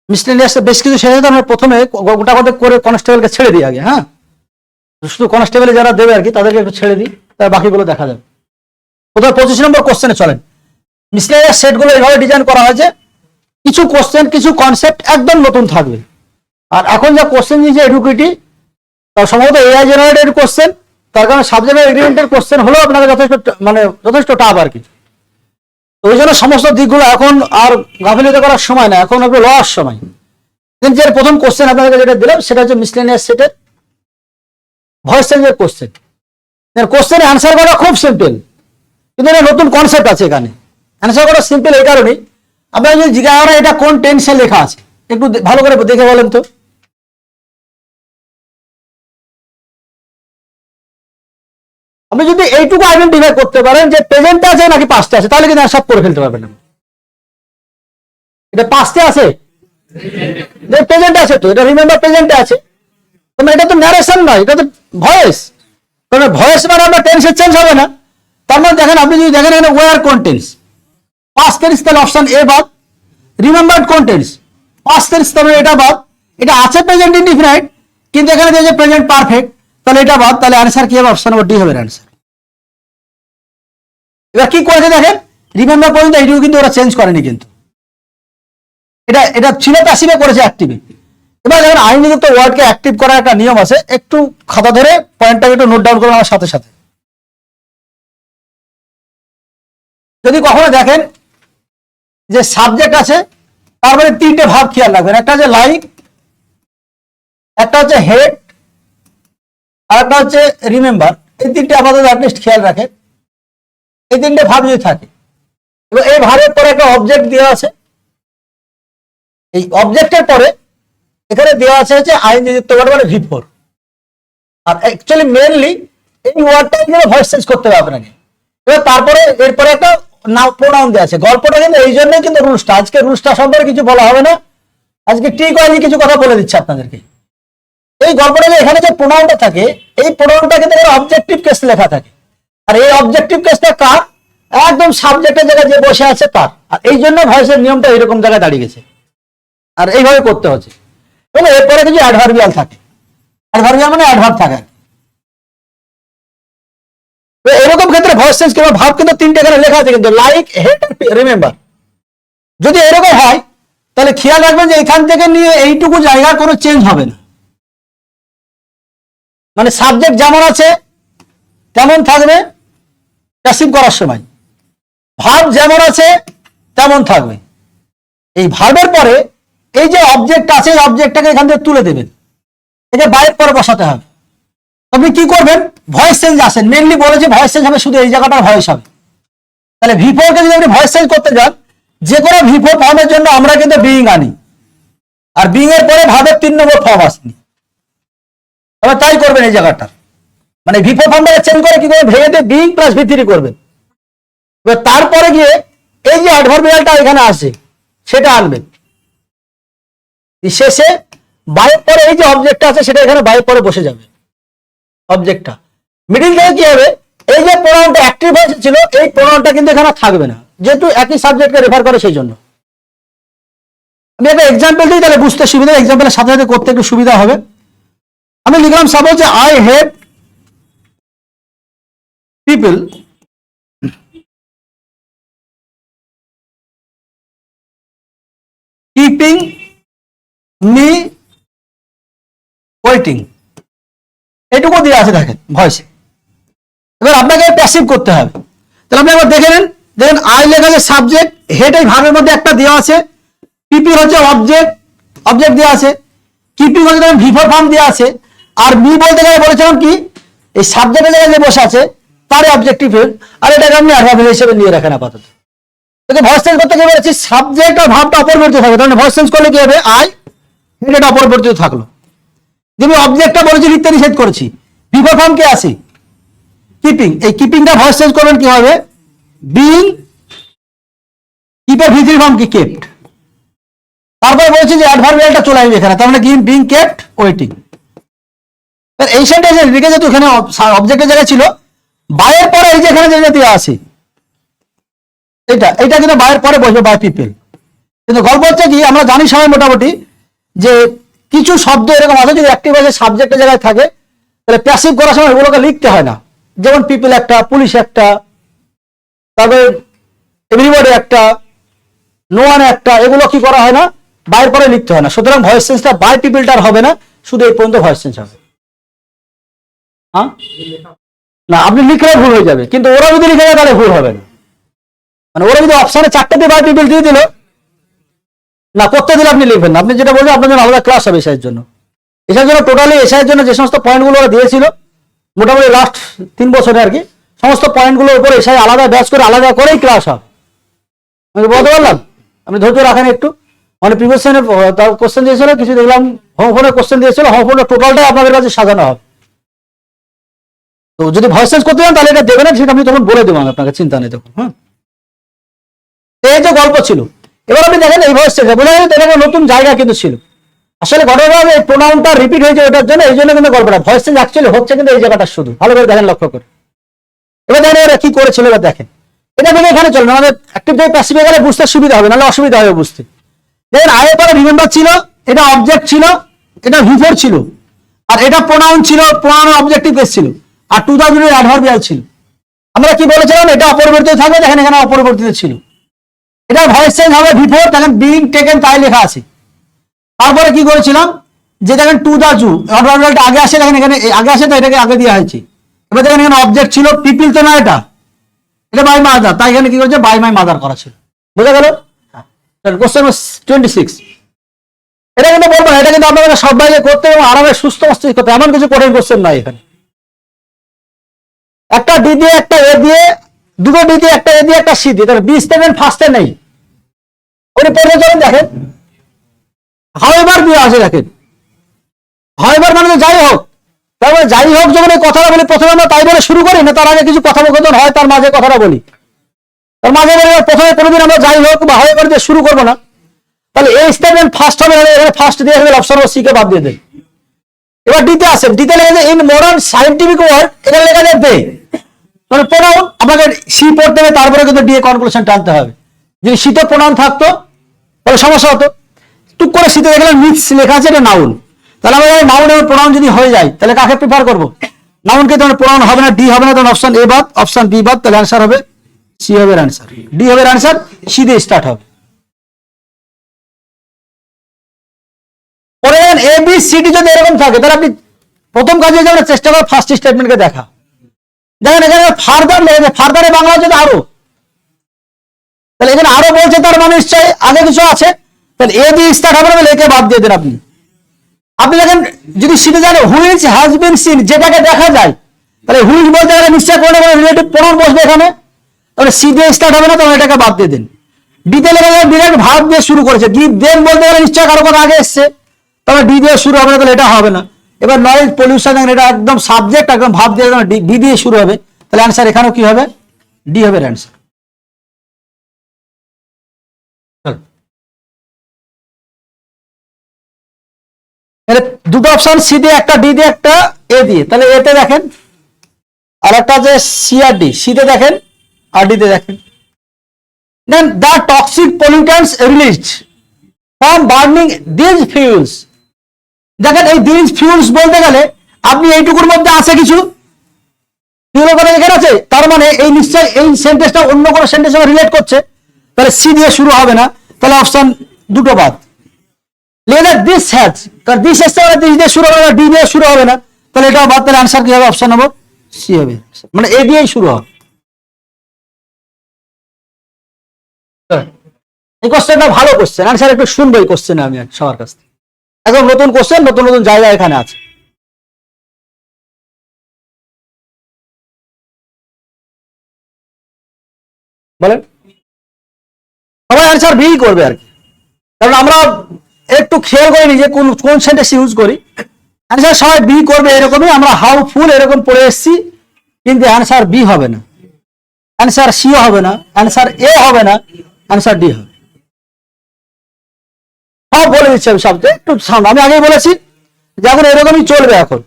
Miscellaneous বেশ কিছু শেষ আমরা প্রথমে গোটা কথা করে কনস্টেবলকে ছেড়ে দিই আগে, হ্যাঁ, শুধু কনস্টেবলে যারা দেবে আর কি তাদেরকে একটু ছেড়ে দিই, তার বাকিগুলো দেখা যাবে। প্রথমে 25 নম্বর কোশ্চেনে চলেন। মিসলেনিয়াস সেটগুলো এইভাবে ডিজাইন করা হয়েছে, কিছু কোশ্চেন কিছু কনসেপ্ট একদম নতুন থাকবে। আর এখন যা কোশ্চেন দিয়েছে এডুকেটি, তার সম্ভবত এআই জেনারেটেড কোশ্চেন, তার কারণে সাবজেক্ট এগ্রিমেন্টের কোশ্চেন হলো আপনাদের যথেষ্ট টাফ আর কি। ওই জন্য সমস্ত দিকগুলো এখন আর গাফিলতি করার সময় না, এখন একটু লওয়ার সময়। যে প্রথম কোশ্চেন আপনাদেরকে যেটা দিলাম সেটা হচ্ছে মিসলেনিয়াস সেটের ভয়েস চেঞ্জের কোশ্চেন। কোশ্চেনের অ্যান্সার করা খুব সিম্পল, কিন্তু এটা নতুন কনসেপ্ট আছে এখানে। অ্যান্সার করা সিম্পল এই কারণেই, আপনারা যদি জিজ্ঞাসা করেন এটা কোন টেন্সে লেখা আছে, একটু ভালো করে দেখে বলেন তো। আপনি যদি এইটুকু আইডেন্টিফাই করতে পারেন যে প্রেজেন্টে আছে নাকি পাস্টে আছে, তাহলে কিন্তু সব করে ফেলতে পারবেন। এটা পাস্টে আছে, প্রেজেন্টে আছে, তো এটা রিমেম্বার প্রেজেন্টে আছে। এটা তো ন্যারেশন নয়, এটা তো ভয়েস। কারণ ভয়েস মানে আপনার টেন্সে চেঞ্জ হবে না। তার মানে দেখেন, আপনি যদি দেখেন এখানে ওয়ার কন্টেন্স পাস্ট টেন্স, তাহলে অপশন এ বাদ। রিমেম্বার্ড কন্টেন্স পাস্ট টেন্স, তাহলে এটা বাদ। এটা আছে প্রেজেন্ট ইনডিফিনাইট, কিন্তু এখানে দিয়েছে প্রেজেন্ট পারফেক্ট, তাহলে এটা বাদ। তাহলে অ্যান্সার কি হবে? অপশন নম্বর ডি হবে অ্যান্সার। এবার কি করেছে দেখেন, রিমেম্বার পর্যন্ত এইটুকু কিন্তু ওরা চেঞ্জ করেনি, কিন্তু এটা ছিল প্যাসিভে, করেছে অ্যাক্টিভে। এবার দেখেন আইনযুক্ত ওয়ার্ডকে অ্যাক্টিভ করার একটা নিয়ম আছে, একটু খাতা ধরে পয়েন্টটাকে একটু নোট ডাউন করুন আমার সাথে সাথে। যদি কখনো দেখেন যে সাবজেক্ট আছে, তারপরে তিনটে ভাব খেয়াল রাখবেন। একটা হচ্ছে লাইক, একটা হচ্ছে হেড, আর একটা হচ্ছে রিমেম্বার। এই তিনটে আপাতত অ্যাটলিস্ট খেয়াল রাখেন, এই তিনটে ভাব যদি থাকে। এবার এই ভাবের পরে একটা অবজেক্ট দেওয়া আছে, এই অবজেক্টের পরে এখানে দেওয়া আছে হচ্ছে আইনযুক্ত ওয়ার্ড মানে V4। আর অ্যাকচুয়ালি মেনলি এই ওয়ার্ডটা কিন্তু ভয়েস চেঞ্জ করতে হবে আপনাকে। এবার তারপরে এরপরে একটা প্রোনাউন দেওয়া আছে। গল্পটা কিন্তু এই জন্যই কিন্তু রুলসটা, আজকে রুলসটা সম্পর্কে কিছু বলা হবে না, আজকে ঠিক হয়নি কিছু কথা বলে দিচ্ছে আপনাদেরকে। এই গল্পটা এখানে যে প্রোনাউনটা থাকে, এই প্রোনাউনটা কিন্তু অবজেক্টিভ কেস লেখা থাকে। আর এই অবজেক্টিভ কেসটা কার? একদম সাবজেক্টের জায়গায় যে বসে আছে তার। আর এই জন্য ভয়েসের নিয়মটা এরকম জায়গায় দাঁড়িয়ে গেছে, আর এইভাবে করতে হচ্ছে। এবং এরপরে কিছু অ্যাডভার্বিয়াল থাকে, অ্যাডভার্বিয়াল মানে অ্যাডভার্ব থাকে। এরকম ক্ষেত্রে ভয়েস চেঞ্জ কিংবা ভাব কিন্তু তিনটে এখানে লেখা আছে, কিন্তু লাইক, হেড, রিমেম্বার। যদি এরকম হয় তাহলে খেয়াল রাখবেন যে এখান থেকে নিয়ে এইটুকু জায়গা কোনো চেঞ্জ হবে না। মানে সাবজেক্ট যেমন আছে তেমন থাকবে প্যাসিভ করার সময়, ভাব যেমন আছে তেমন থাকবে। এই ভার্বের পরে এই যে অবজেক্ট আছে, এই অবজেক্টটাকে এখান থেকে তুলে দেবেন, এটা বাইরের পরে বসাতে হবে। আপনি কি করবেন? ভয়েস চেঞ্জ আসেন, মেনলি বলেছে ভয়েস চেঞ্জ হবে, শুধু এই জায়গাটার ভয়েস হবে। তাহলে V4 কে যদি আপনি ভয়েস চেঞ্জ করতে যান, যে কোনো V4 ফর্মের জন্য আমরা কিন্তু বিইং আনি, আর বিইং এর পরে ভাবের 3 নম্বর ফর্ম আসেনি। তবে তাই করবেন এই জায়গাটা, মানে V4 ফর্মটাকে চেঞ্জ করে কি করবেন, ভেঙে দিয়ে বিইং প্লাস V3 করবেন। এবার তারপরে গিয়ে এই যে অ্যাডভার্বিয়ালটা এখানে আসে সেটা আনবেন। শেষে বাইরের পরে এই যে অবজেক্টটা আছে সেটা এখানে বাইরের পরে বসে যাবে অবজেক্টটা। মিডিল থেকে কি হবে, এই যে প্রোনাউনটা অ্যাক্টিভ ভয়েস ছিল, এই প্রোনাউনটা কিন্তু এখানে থাকবে না, যেহেতু একই সাবজেক্টকে রেফার করে সেই জন্য। আমি একটা এক্সাম্পল দিই, তাহলে বুঝতে সুবিধা, এক্সাম্পলের সাথে সাথে করতে একটু সুবিধা হবে। আমি লিখলাম সাপোজ যে I hate people keeping me waiting, এটুকু দিয়ে আছে দেখেন ভয়েসে। এবার আপনাকে প্যাসিভ করতে হবে। তাহলে আপনি একবার দেখে নেন, দেখেন আই লেখা আছে সাবজেক্ট, হেড এই ভাবের মধ্যে একটা দেওয়া আছে, পিপি হচ্ছে অবজেক্ট, অবজেক্ট দেওয়া আছে, কিপিং হচ্ছে V4 ফর্ম দেওয়া আছে, আর মি বলতে গেলে বলেছিলাম কি এই সাবজেক্টের জায়গায় যে বসে আছে তারই অবজেক্টিভ, আর এটাকে আপনি অ্যাডভার্ব হিসেবে নিয়ে রাখেন আপাতত। ভয়েস চেঞ্জ করতে গিয়ে বলেছি সাবজেক্ট আর ভাবটা অপরিবর্তিত থাকবে, তাহলে ভয়েস চেঞ্জ করলে কি হবে, আই হেড এটা অপরিবর্তিত থাকলো। যেমন অবজেক্টটা বলেছি লিখতে নিষেধ করেছি, V4 ফর্ম কে আছে কিপিং, এই কিপিংটা ভয়েস চেঞ্জ করবেন কি হবে, বিইং, কিপের V3 ফর্ম কি কেপ্ট। তারপরে বলছি যে অ্যাডভার্বিয়ালটা চলে আসবে এখানে, তার মানে কি বিইং কেপ্ট ওয়েটিং। এই সেন্টেন্সে লিখে যেহেতু এখানে অবজেক্টের জায়গায় ছিল, বাইরের পরে এই যে এখানে যে দেওয়া আছে এটা কিন্তু বাইরের পরে বসবে বাই পিপল। কিন্তু গল্প হচ্ছে কি, আমরা জানি সবাই মোটামুটি যে কিছু শব্দ এরকম আছে যদি অ্যাক্টিভ আছে সাবজেক্টের জায়গায় থাকে তাহলে প্যাসিভ করার সময় এগুলোকে লিখতে হয় না। যেমন পিপল একটা, পুলিশ একটা, তারপরে এভরিবডি একটা, নো ওয়ান একটা, এগুলো কি করা হয় না, বাইর করে লিখতে হয় না। সুতরাং ভয়েস চেঞ্জটা বাই পিপলটার হবে না, শুধু এই পর্যন্ত ভয়েস চেঞ্জ হবে। হ্যাঁ না, আপনি লিখলে ভুল হয়ে যাবে, কিন্তু ওরা যদি লিখে যায় তাহলে ভুল হবে না। মানে ওরা যদি অপশনে 4টে বাই পিপল দিয়ে দিল না, করতে দিলে আপনি লিখবেন না। আপনি যেটা বলবেন আপনার জন্য আলাদা ক্লাস হবে এসআইয়ের জন্য। এসআইয়ের জন্য টোটালি এসআইয়ের জন্য যে সমস্ত পয়েন্টগুলো ওরা দিয়েছিল মোটামুটি লাস্ট 3 বছরে আর কি, সমস্ত পয়েন্টগুলোর উপর এসআই আলাদা ব্যাচ করে আলাদা করেই ক্লাস হবে। আমি বলতে পারলাম, আপনি ধৈর্য রাখেন একটু। মানে প্রিভিয়াস তার কোশ্চেন দিয়েছিল, কিছু দেখলাম হোমফোনের কোশ্চেন দিয়েছিল, হোমফোনের টোটালটাই আপনাদের কাছে সাজানো হবে। তো যদি ভয়েস চেঞ্জ করতে চান তাহলে এটা দেবেন, সেটা আমি তখন বলে দেবো আপনাকে, চিন্তা নেই তখন। হ্যাঁ, এই যে গল্প ছিল, এবার আপনি দেখেন এই ভয়েস চেঞ্জ বোঝা যায় এটা নতুন জায়গা কিন্তু ছিল। আসলে ঘটনা এই প্রোনাউনটা রিপিট হয়েছে ওটার জন্য, এই জন্য কিন্তু গল্পটা ভয়েস চেঞ্জ অ্যাকচুয়ালি হচ্ছে কিন্তু এই জায়গাটা শুধু, ভালো করে দেখেন, লক্ষ্য করে। এবার দেখেন এরা কি করেছিল, এবার দেখেন এটা থেকে এখানে চলবে আমাদের অ্যাক্টিভ থেকে প্যাসিভে গেলে বুঝতে সুবিধা হবে, নাহলে অসুবিধা হবে বুঝতে। দেখেন আয়ের পরে রিমেম্বার ছিল, এটা অবজেক্ট ছিল, এটা ভিভোর ছিল, আর এটা প্রোনাউন ছিল, প্রোনাউন অবজেক্টিভ কেস ছিল, আর 2000 এর অ্যাডভার্বিয়াল ছিল। আমরা কি বলেছিলাম এটা অপরিবর্তিত থাকবে, দেখেন এখানে অপরিবর্তিত ছিল। এটা ভয়েস চেঞ্জ হবে বিফোর, দেখেন বিং টেকেন তাই লেখা আছে। তারপরে কি করেছিলাম যে দেখেন টু দা জু, অ্যাডভার্বিয়ালটা আগে আসে, দেখেন এখানে আগে আসে তো এটাকে আগে দেওয়া হয়েছে। এবার দেখেন এখানে অবজেক্ট ছিল, পিপিল তো না, এটা বাই মাদার, তাই এখানে কি করেছে বাই মাই মাদার করা ছিল। বোঝা গেল? কোশ্চেন 26। এটা কিন্তু বলবো না, এটা কিন্তু আপনাদের সব বাইরে করতে এবং আরামে সুস্থ মস্তিষ্ক করতে, এমন কিছু কঠিন কোশ্চেন নাই এখানে। একটা ডি দিয়ে একটা এ দিয়ে, দুটো ডি দিয়ে একটা এ দিয়ে একটা সি দিয়ে, তাহলে বি স্টেটমেন্ট ফার্স্টে নেই। ওই পড়ে চলেন দেখেন, হাউএভার দিয়ে আসে, দেখেন হাউএভার মানে যাই হোক। তারপরে যাই হোক যখন এই কথাটা বলি, প্রথমে আমরা তাই বলে শুরু করি না, তার আগে কিছু কথোপকথন হয়, তার মাঝে কথাটা বলি, তার মাঝে বলি প্রথমে কোনোদিন আমরা যাই হোক বা হাউএভার দিয়ে শুরু করবো না। তাহলে এই স্টেটমেন্ট ফার্স্ট হবে, ফার্স্ট দিয়ে আসবে, অপশন সি কে বাদ দিয়ে দেন। এবার ডিতে আসেন, ডিতে লেগে যায় ইন মডার্ন সায়েন্টিফিক ওয়ার্ড, এটা লেখা যায় দে, মানে প্রোনাউন আমাকে সি পড়তে হবে, তারপরে কিন্তু ডি এ কনক্লুশন টানতে হবে। যদি শীতে প্রোনাউন থাকতো তাহলে সমস্যা হতো। টুক করে শীতে দেখলাম মিক্স লেখা আছে, এটা নাউন, তাহলে আমরা নাউন এবং প্রোনাউন যদি হয়ে যায় তাহলে কাকে প্রিফার করবো? নাউনকে, তখন প্রোনাউন হবে না, ডি হবে না, তখন অপশন এ বাদ, অপশন বি বাদ, তাহলে অ্যান্সার হবে সি হবে অ্যান্সার, ডি হবে অ্যান্সার, সি দিয়ে স্টার্ট হবে। পরে এ বি সি ডি যদি এরকম থাকে তাহলে আপনি প্রথম কাজে যাবেন চেষ্টা করো ফার্স্ট স্টেটমেন্টকে দেখা। দেখেন এখানে ফার্দার লেগেছে, ফার্দারে বাংলা হচ্ছে আরো, তাহলে এখানে আরো বলছে, তার মানে নিশ্চয়ই আগে কিছু আছে, তাহলে এ দিয়ে স্টার্ট হবে না, একে বাদ দিয়ে দেন আপনি। আপনি দেখেন যদি সিটে জানে হুইচ হ্যাজ বিন সিন, যেটাকে দেখা যায়, তাহলে হুইচ বলতে গেলে নিশ্চয় কোনো রিলেটিভ প্রোনাউন বসবে এখানে, তাহলে সি দিয়ে স্টার্ট হবে না, তখন এটাকে বাদ দিয়ে দেন। ডিতে লেগে যায় ডিরেক্ট ভার্ব দিয়ে শুরু করেছে, ডি দেন বলতে গেলে নিশ্চয় কারো কথা আগে এসছে, তাহলে ডি দিয়ে শুরু হবে না, তাহলে এটা হবে না। এবার নয়েজ পলিউশন, এটা একদম সাবজেক্ট, একদম ভাব দিয়ে ডি দিয়ে শুরু হবে, তাহলে অ্যান্সার এখানেও কি হবে? ডি হবে অ্যান্সার। দুটো অপশন, সি দিয়ে একটা, ডি দিয়ে একটা, এ দিয়ে, তাহলে এতে দেখেন, আর একটা যে সি আর ডি, সিতে দেখেন আর ডিতে দেখেন। Then the toxic pollutants released from burning these fuels. দেখেন এই দিজ ফিউলস বলতে গেলে আপনি এইটুকুর মধ্যে আছে কিছু ফিউলের কথা এখানে আছে, তার মানে এই নিশ্চয় এই সেন্টেন্সটা অন্য কোনো সেন্টেন্সের সঙ্গে রিলেট করছে, তাহলে সি দিয়ে শুরু হবে না, তাহলে অপশন দুটো বাদ। লেদার দিস হ্যাজ, কারণ দিস এসছে মানে দিস দিয়ে শুরু হবে না, ডি দিয়ে শুরু হবে না, তাহলে এটা বাদ, তাহলে আনসার কি হবে? অপশন নম্বর সি হবে, মানে এ দিয়েই শুরু হবে। এই কোশ্চেনটা ভালো কোশ্চেন, আনসার একটু শুনবো এই কোশ্চেনে আমি সবার কাছ থেকে, একদম নতুন কোশ্চেন, নতুন নতুন জায়গা এখানে আছে। বলেন সবাই আনসার বি করবে আর কি, কারণ আমরা একটু খেয়াল করিনি যে কোন কোন সেন্টেন্স ইউজ করি। অ্যান্সার সবাই বি করবে, এরকমই আমরা হাউ ফুল এরকম পড়ে এসেছি, কিন্তু অ্যান্সার বি হবে না, অ্যান্সার সিও হবে না, অ্যান্সার এ হবে না, অ্যান্সার ডি হবে। সব বলে দিচ্ছি আমি, সবচেয়ে একটু সামনে আমি আগেই বলেছি যে এখন এরকমই চলবে। এখন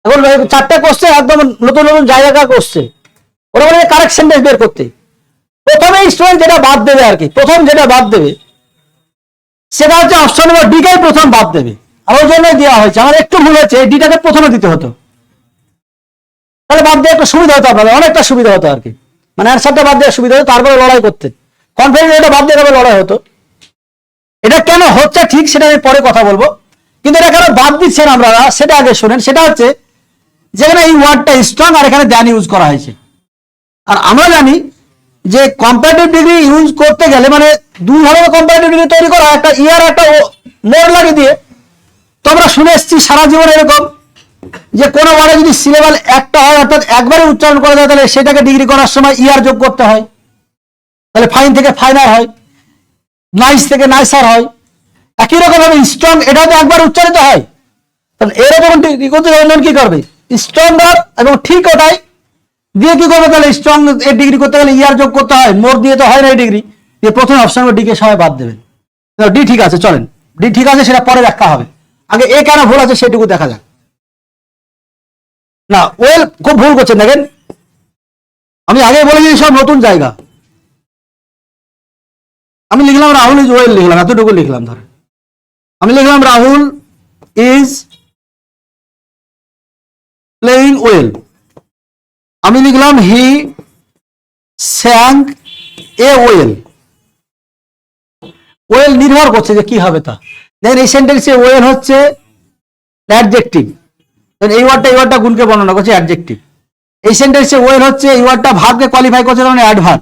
এখন 4টে কোশ্চেন একদম নতুন নতুন জায়গা কোশ্চেন, ওরা বলে কারেক্ট সেন্টেন্স বের করতে। প্রথমে স্টুডেন্ট যেটা বাদ দেবে আর কি, প্রথম যেটা বাদ দেবে সেটা হচ্ছে অপশন নম্বর ডিটাই প্রথম বাদ দেবে। আর ওই জন্যই দেওয়া হয়েছে, আমার একটু ভুল হয়েছে, এই ডিটাকে প্রথমে দিতে হতো, তাহলে বাদ দিয়ে একটু সুবিধা হতো আপনাদের, অনেকটা সুবিধা হতো আর কি, মানে অ্যান্সারটা বাদ দেওয়ার সুবিধা হতো, তারপরে লড়াই করতে কনফিডেন্স এটা বাদ দিয়ে তবে লড়াই হতো। এটা কেন হচ্ছে ঠিক সেটা আমি পরে কথা বলবো, কিন্তু এটা কেন বাদ দিচ্ছেন আপনারা সেটা আগে শোনেন। সেটা হচ্ছে যেখানে এই ওয়ার্ডটা স্ট্রং আর এখানে দ্যান ইউজ করা হয়েছে। আর আমরা জানি যে কম্পারেটিভ ডিগ্রি ইউজ করতে গেলে মানে দুই ধরনের কম্পারেটিভ ডিগ্রি তৈরি করা, একটা ইয়ার একটা মোড় লাগিয়ে দিয়ে। তো আমরা শুনে এসেছি সারা জীবন এরকম যে কোনো ওয়ার্ডে যদি সিলেবাল একটা হয় অর্থাৎ একবারে উচ্চারণ করা যায় তাহলে সেটাকে ডিগ্রি করার সময় ইয়ার যোগ করতে হয়, তাহলে ফাইন থেকে ফাইনার হয়, নাইস থেকে নাইসার হয়। একই রকম ভাবে স্ট্রং এটা তো একবার উচ্চারিত হয়, তাহলে এরকম ডিগ্রি করতে গেলে কি করবে, স্ট্রঙ্গার এবং ঠিক ওটাই দিয়ে কি করবে, তাহলে স্ট্রং এর ডিগ্রি করতে গেলে ইয়ার যোগ করতে হয়, মোর দিয়ে তো হয় না এই ডিগ্রি দিয়ে। প্রথমে অপশন ডি কে সবাই বাদ দেবেন। ডি ঠিক আছে, চলেন ডি ঠিক আছে, সেটা পরে ব্যাখ্যা হবে, আগে এ কেন ভুল আছে সেটুকু দেখা যাক। না ওয়েল খুব ভুল করছেন দেখেন, আমি আগে বলেছি সব নতুন জায়গা। আমি লিখলাম রাহুল ইজ ওয়েল, লিখলাম এতটুকু লিখলাম, ধরেন আমি লিখলাম রাহুল ইজ প্লেইং ওয়েল, আমি লিখলাম হি স্যাং এ ওয়েল। ওয়েল নির্ভর করছে যে কি হবে তা। দেখেন এই সেন্টেন্সে ওয়েল হচ্ছে অ্যাডজেক্টিভ, এই ওয়ার্ডটা গুণকে বর্ণনা করছে অ্যাডজেক্টিভ। এই সেন্টেন্সে ওয়েল হচ্ছে এই ওয়ার্ডটা ভার্বকে কোয়ালিফাই করছে মানে অ্যাডভার্ব।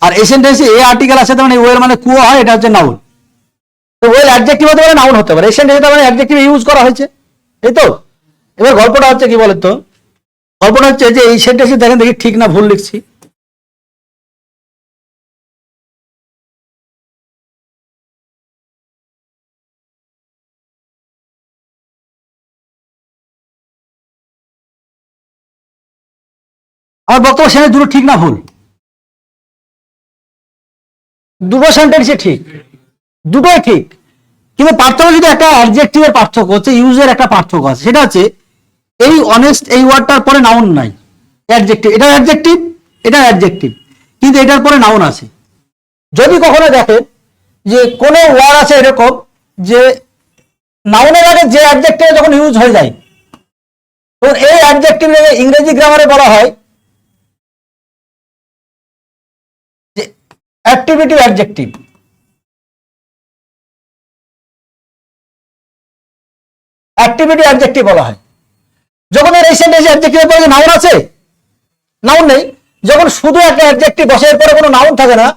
আর এই সেন্টেন্সে এ আর্টিকেল আছে মানে ওয়েল মানে কুয়া হয়, এটা হচ্ছে নাউন। তো ওয়েল অ্যাডজেক্টিভ হতে পারে, নাউন হতে পারে। এই সেন্টেন্সে মানে অ্যাডজেক্টিভ ইউজ করা হয়েছে, এই তো। এবার গল্পটা হচ্ছে কি বলেন তো, গল্পটা হচ্ছে যে এই সেন্টেন্সে দেখেন দেখি ঠিক না ভুল লিখছি। আমার বক্তব্য সেখানে দুটো ঠিক না ভুল, দুটো সেন্টেন্সই ঠিক, দুটোই ঠিক। কিন্তু পার্থক্য যদি একটা অ্যাডজেক্টিভের পার্থক্য হচ্ছে, ইউজের একটা পার্থক্য আছে, সেটা হচ্ছে এই অনেস্ট এই ওয়ার্ডটার পরে নাউন নাই, অ্যাডজেক্টিভ, এটা অ্যাডজেক্টিভ, এটা অ্যাডজেক্টিভ, কিন্তু এটার পরে নাউন আছে। যদি কখনো দেখেন যে কোনো ওয়ার্ড আছে এরকম যে নাউনের আগে যে অ্যাডজেক্টিভ যখন ইউজ হয়ে যায়, তখন এই অ্যাডজেক্টিভ ইংরেজি গ্রামারে বলা হয় যে অ্যাক্টিভিটি অ্যাডজেক্টিভ। অ্যাক্টিভিটি অ্যাডজেক্টিভ বলা হয় যখন এর এই সেন্টেন্সে অ্যাডজেক্টিভের পরে নাউন আছে, নাউন নেই, যখন শুধু একটা অ্যাডজেক্টিভ বসে এর পরে কোনো নাউন থাকে না,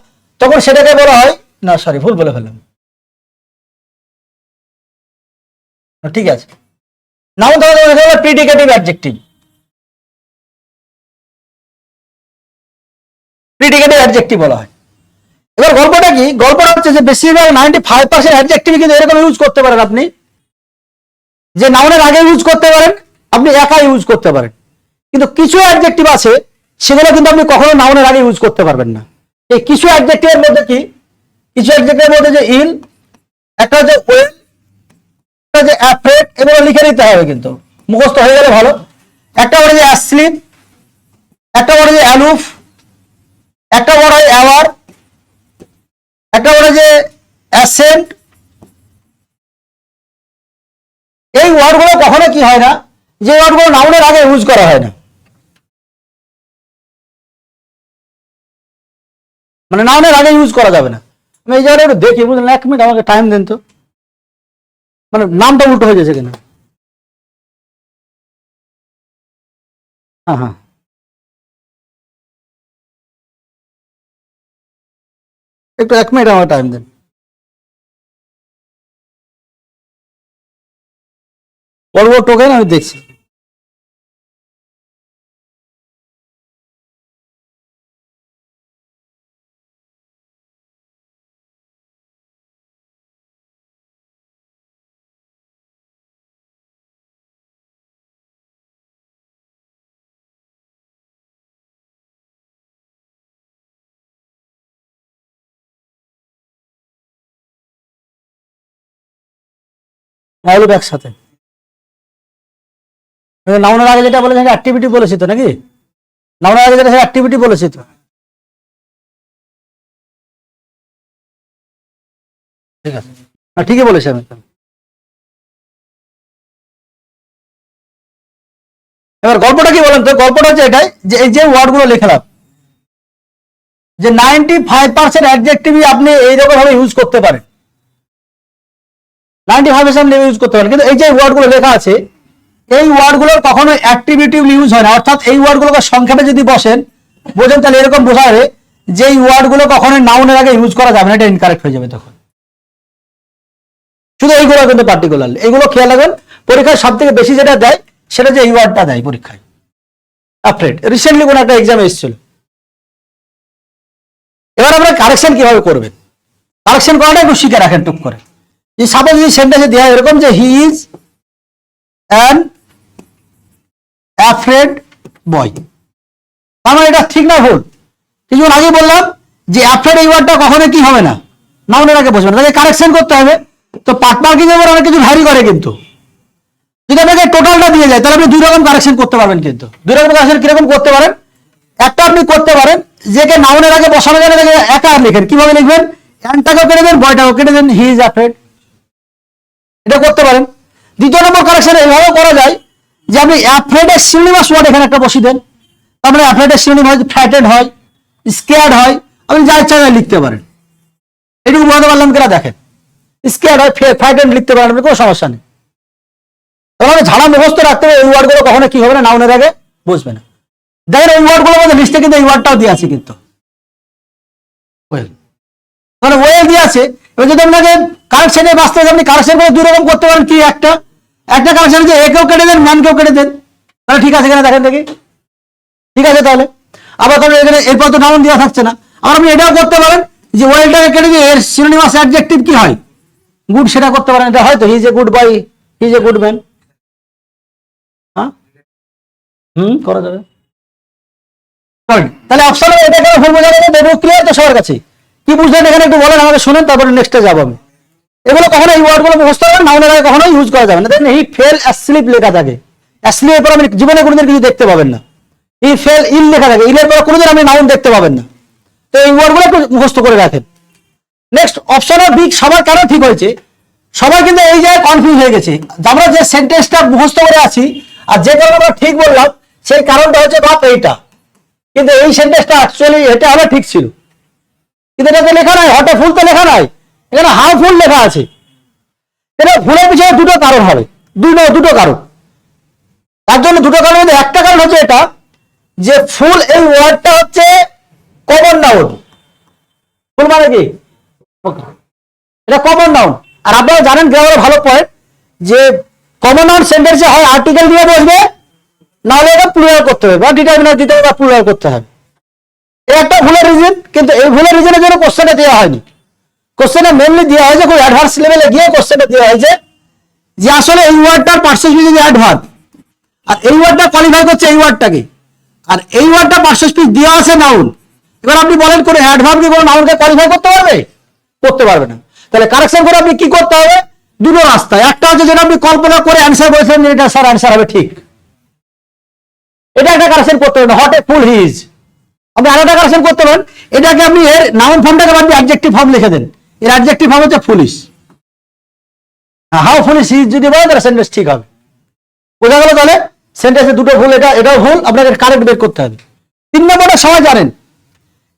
তখন সেটাকে বলা হয়, না সরি ভুল বলে ফেললাম, ঠিক আছে, নাউন থাকে তখন প্রিডিকেটিভ অ্যাডজেক্টিভ, প্রিডিকেটিভ অ্যাডজেক্টিভ বলা হয়। এবার গল্পটা কি, গল্পটা হচ্ছে যে বেশিরভাগ 95% অ্যাডজেক্টিভ কিন্তু এরকম ইউজ করতে পারেন আপনি, যে নাউনের আগে ইউজ করতে পারেন, আপনি একা ইউজ করতে পারেন। কিন্তু কিছু অ্যাডজেক্টিভ আছে সেগুলো কিন্তু আপনি কখনো নাউনের আগে ইউজ করতে পারবেন না। এই কিছু অ্যাডজেক্টিভের মধ্যে কি, কিছু অ্যাডজেক্টিভের মধ্যে যে ইল, একটা হচ্ছে ওয়েল, একটা হচ্ছে অ্যাফ্রেড, এগুলো লিখে নিতে হবে কিন্তু মুখস্থ হয়ে গেলে ভালো। একটা ওয়ার্ড যে অ্যাসলিপ, একটা ওয়ার্ড যে অ্যালুফ, একটা ওয়ার্ড হয় অ্যাওয়ার, একটা ওয়ার্ড যে অ্যাসেন্ট। এই ওয়ার্ডগুলো কখনো কি হয় না, যে ওয়ার্ডগুলো নাউনের আগে ইউজ করা হয় না, মানে নাউনের আগে ইউজ করা যাবে না। আমি এই জায়গাটা একটু দেখি, বুঝলেন, 1 মিনিট আমাকে টাইম দেন তো, মানে নামটা উল্টো হয়ে যাচ্ছে কিনা। হ্যাঁ হ্যাঁ, একটু 1 মিনিট আমার টাইম দেন। বড় বড় টোকেন আমি দেখছি। নাইলো একসাথে নাউনের আগে যেটা বলেছে অ্যাক্টিভিটি বলেছি তো নাকি, নাউনের আগে যেটা অ্যাক্টিভিটি বলেছি তো, ঠিক আছে। ঠিকই বলেছি আমি। এবার গল্পটা কি বলেন তো, গল্পটা হচ্ছে এটাই যে এই যে ওয়ার্ডগুলো লিখলাম, যে 95% অ্যাডজেক্টিভই আপনি এইরকম ভাবে ইউজ করতে পারেন, 95% ইউজ করতে পারেন, কিন্তু এই যে ওয়ার্ডগুলো লেখা আছে এই ওয়ার্ডগুলোর কখনো অ্যাক্টিভিটিভ ইউজ হয় না, অর্থাৎ এই ওয়ার্ডগুলোকে সংক্ষেপে যদি বসেন বোঝেন তাহলে এরকম বোঝাবে যে এই ওয়ার্ডগুলো কখনো নাউনের আগে ইউজ করা যাবে না, এটা ইনকারেক্ট হয়ে যাবে তখন। শুধু এইগুলো কিন্তু পার্টিকুলার, এইগুলো খেয়াল রাখবেন। পরীক্ষায় সব থেকে বেশি যেটা দেয় সেটা যে এই ওয়ার্ডটা দেয় পরীক্ষায়। অ্যাফ্রেড রিসেন্টলি কোন একটা এক্সাম এসেছিল। এবার আপনারা কারেকশন কিভাবে করবেন, কারেকশন করাটা একটু শিখে রাখেন টুক করে। যে সাপোজ যদি সেন্টেন্সে দেওয়া এরকম যে হি ইজ অ্যান অ্যাফ্রেড বয়, তার মানে এটা ঠিক না ভুল? কিছুক্ষণ আগে বললাম যে অ্যাফ্রেড এই ওয়ার্ডটা কখনো কি হবে না, নাউনের আগে বসবে না, তাকে কারেকশন করতে হবে। তো পার্ট মার্কিং এর অনেক কিছু ভ্যারি করে, কিন্তু যদি আপনাকে টোটালটা দিয়ে যায় তাহলে আপনি দুই রকম কারেকশন করতে পারবেন। কিন্তু দুই রকম কারেকশন কিরকম করতে পারেন, একটা আপনি করতে পারেন যে কে নাউনের আগে বসানো গেলে একা লিখেন, কিভাবে লিখবেন, অ্যানটাকেও কেটে দেন বয়টাকেও কেটে দেন, হি ইজ অ্যাফ্রেড, এটা করতে পারেন। দ্বিতীয় নম্বর কারেকশন এইভাবে করা যায় যে আপনি অ্যাফ্রেডের সিনোনিমাস ওয়ার্ড এখানে একটা বসিয়ে দেন, তারপরে অ্যাফ্রেডের সিনোনিম হয় ফ্র্যাটেড হয়, স্কেয়ার্ড হয়, আপনি যা ইচ্ছা লিখতে পারেন। এটুকু বলতে পারলাম কিনা দেখেন, স্কেয়ার্ড হয় ফ্র্যাটেড লিখতে পারেন, আপনি কোনো সমস্যা নেই। তাহলে ঝাড়া মুখস্থ রাখতে হবে, এই ওয়ার্ডগুলো কখনো কি হবে না, নাউনের আগে বসবে না। দেখেন এই ওয়ার্ডগুলোর মধ্যে লিস্টে কিন্তু এই ওয়ার্ডটাও দিয়ে আছে, কিন্তু মানে ওয়েল দিয়ে আছে। এবার যদি আপনাকে কারেকশনে বাঁচতে আপনি কারেকশন করে দুই রকম করতে পারেন, কি একটা কারেকশন যে একেও কেটে দেন ম্যানকেও কেটে দেন, তাহলে ঠিক আছে এখানে দেখেন দেখি, ঠিক আছে তাহলে। আবার কারণ এখানে এরপর তো নাউন দেওয়া থাকছে না, আবার আপনি এটাও করতে পারেন যে ওয়েলটাকে কেটে দিয়ে এর সিনোনিমাস অ্যাডজেক্টিভ কি হয়, গুড, সেটা করতে পারেন। এটা হয়তো he is a good boy, he is a good man, হ্যাঁ করা যাবে। তাহলে অপশন এটা কেন ভুল বোঝা যাবে, ক্লিয়ার তো সবার কাছে? কি বুঝলেন এখানে একটু বলেন আমাকে, শুনেন, তারপরে নেক্সটে যাবো আমি। এগুলো কখনো এই ওয়ার্ডগুলো মুখস্থ করেন, নাউনের আগে কখনো ইউজ করা যাবে না। দেখেন হি ফেল অ্যাসলিপ লেখা থাকে, অ্যাসলিপের পর আপনি জীবনে কোনোদিন কিছু দেখতে পাবেন না। হি ফেল ইল লেখা থাকে, ইলের পর কোনোদিন আপনি নাউন দেখতে পাবেন না। তো এই ওয়ার্ডগুলো একটু মুখস্থ করে রাখেন। নেক্সট অপশনের দিক সবার কেন ঠিক হয়েছে, সবাই কিন্তু এই জায়গায় কনফিউজ হয়ে গেছে। আমরা যে সেন্টেন্সটা মুখস্থ করে আছি আর যে কারণে আমরা ঠিক বললাম সেই কারণটা হচ্ছে বাপ এইটা, কিন্তু এই সেন্টেন্সটা অ্যাকচুয়ালি এটা হবে ঠিক ছিল, কিন্তু এটাতে লেখা নাই, হটে ফুল তো লেখা নাই, এখানে হাউ ফুল লেখা আছে। এটা ভুলের পিছনে দুটো কারণ হবে, দুটো কারণ। তার জন্য দুটো কারণ মধ্যে একটা কারণ হচ্ছে এটা যে ফুল এই ওয়ার্ডটা হচ্ছে কমন নাউন। ফুল মানে কি, এটা কমন নাউন। আর আপনারা জানেন গ্রামারে ভালো পয়েন্ট যে কমন নাউন সেন্টেন্সে হয় আর্টিকেল দিয়ে বসবে, নাহলে এটা প্লুরাল করতে হবে বা ডিটারমিনার দিতে হবে বা প্লুরাল করতে হবে। এই একটা ভুলের রিজন, কিন্তু এই ভুলের রিজনের জন্য কোশ্চেনটা দেওয়া হয়নি। কোশ্চেনে মেনলি দেওয়া হয়েছে খুব অ্যাডভান্স লেভেলে গিয়ে কোশ্চেনটা দেওয়া হয়েছে যে আসলে এই ওয়ার্ডটার পার্সেসিভ যদি অ্যাডভার্ব, আর এই ওয়ার্ডটা কোয়ালিফাই করছে এই ওয়ার্ডটাকে, আর এই ওয়ার্ডটা পার্সেসিভ দেওয়া আছে নাউন। এবার আপনি বলেন করে অ্যাডভার্ব কি কোনো নাউনকে কোয়ালিফাই করতে পারবে? করতে পারবে না। তাহলে কারেকশন করে আপনি কি করতে হবে, দুটো রাস্তা। একটা হচ্ছে যেটা আপনি কল্পনা করে অ্যান্সার বলেছেন যে এটা স্যার অ্যান্সার হবে ঠিক, এটা একটা কারেকশন করতে হবে, hot A full he is. আপনি আরেকটা কারেকশন করতে পারেন, এটাকে আপনি এর নাউন ফর্মটাকে আপনি অ্যাডজেক্টিভ ফর্ম লিখে দেন, এর অ্যাডজেক্টিভ ফর্ম হচ্ছে foolish. How foolish he is যদি বলেন তাহলে সেন্টেন্স ঠিক হবে। বোঝা গেল? তাহলে সেন্টেন্সে দুটো ভুল, এটাও ভুল, আপনাকে কারেক্ট বের করতে হবে। 3 নম্বরটা সবাই জানেন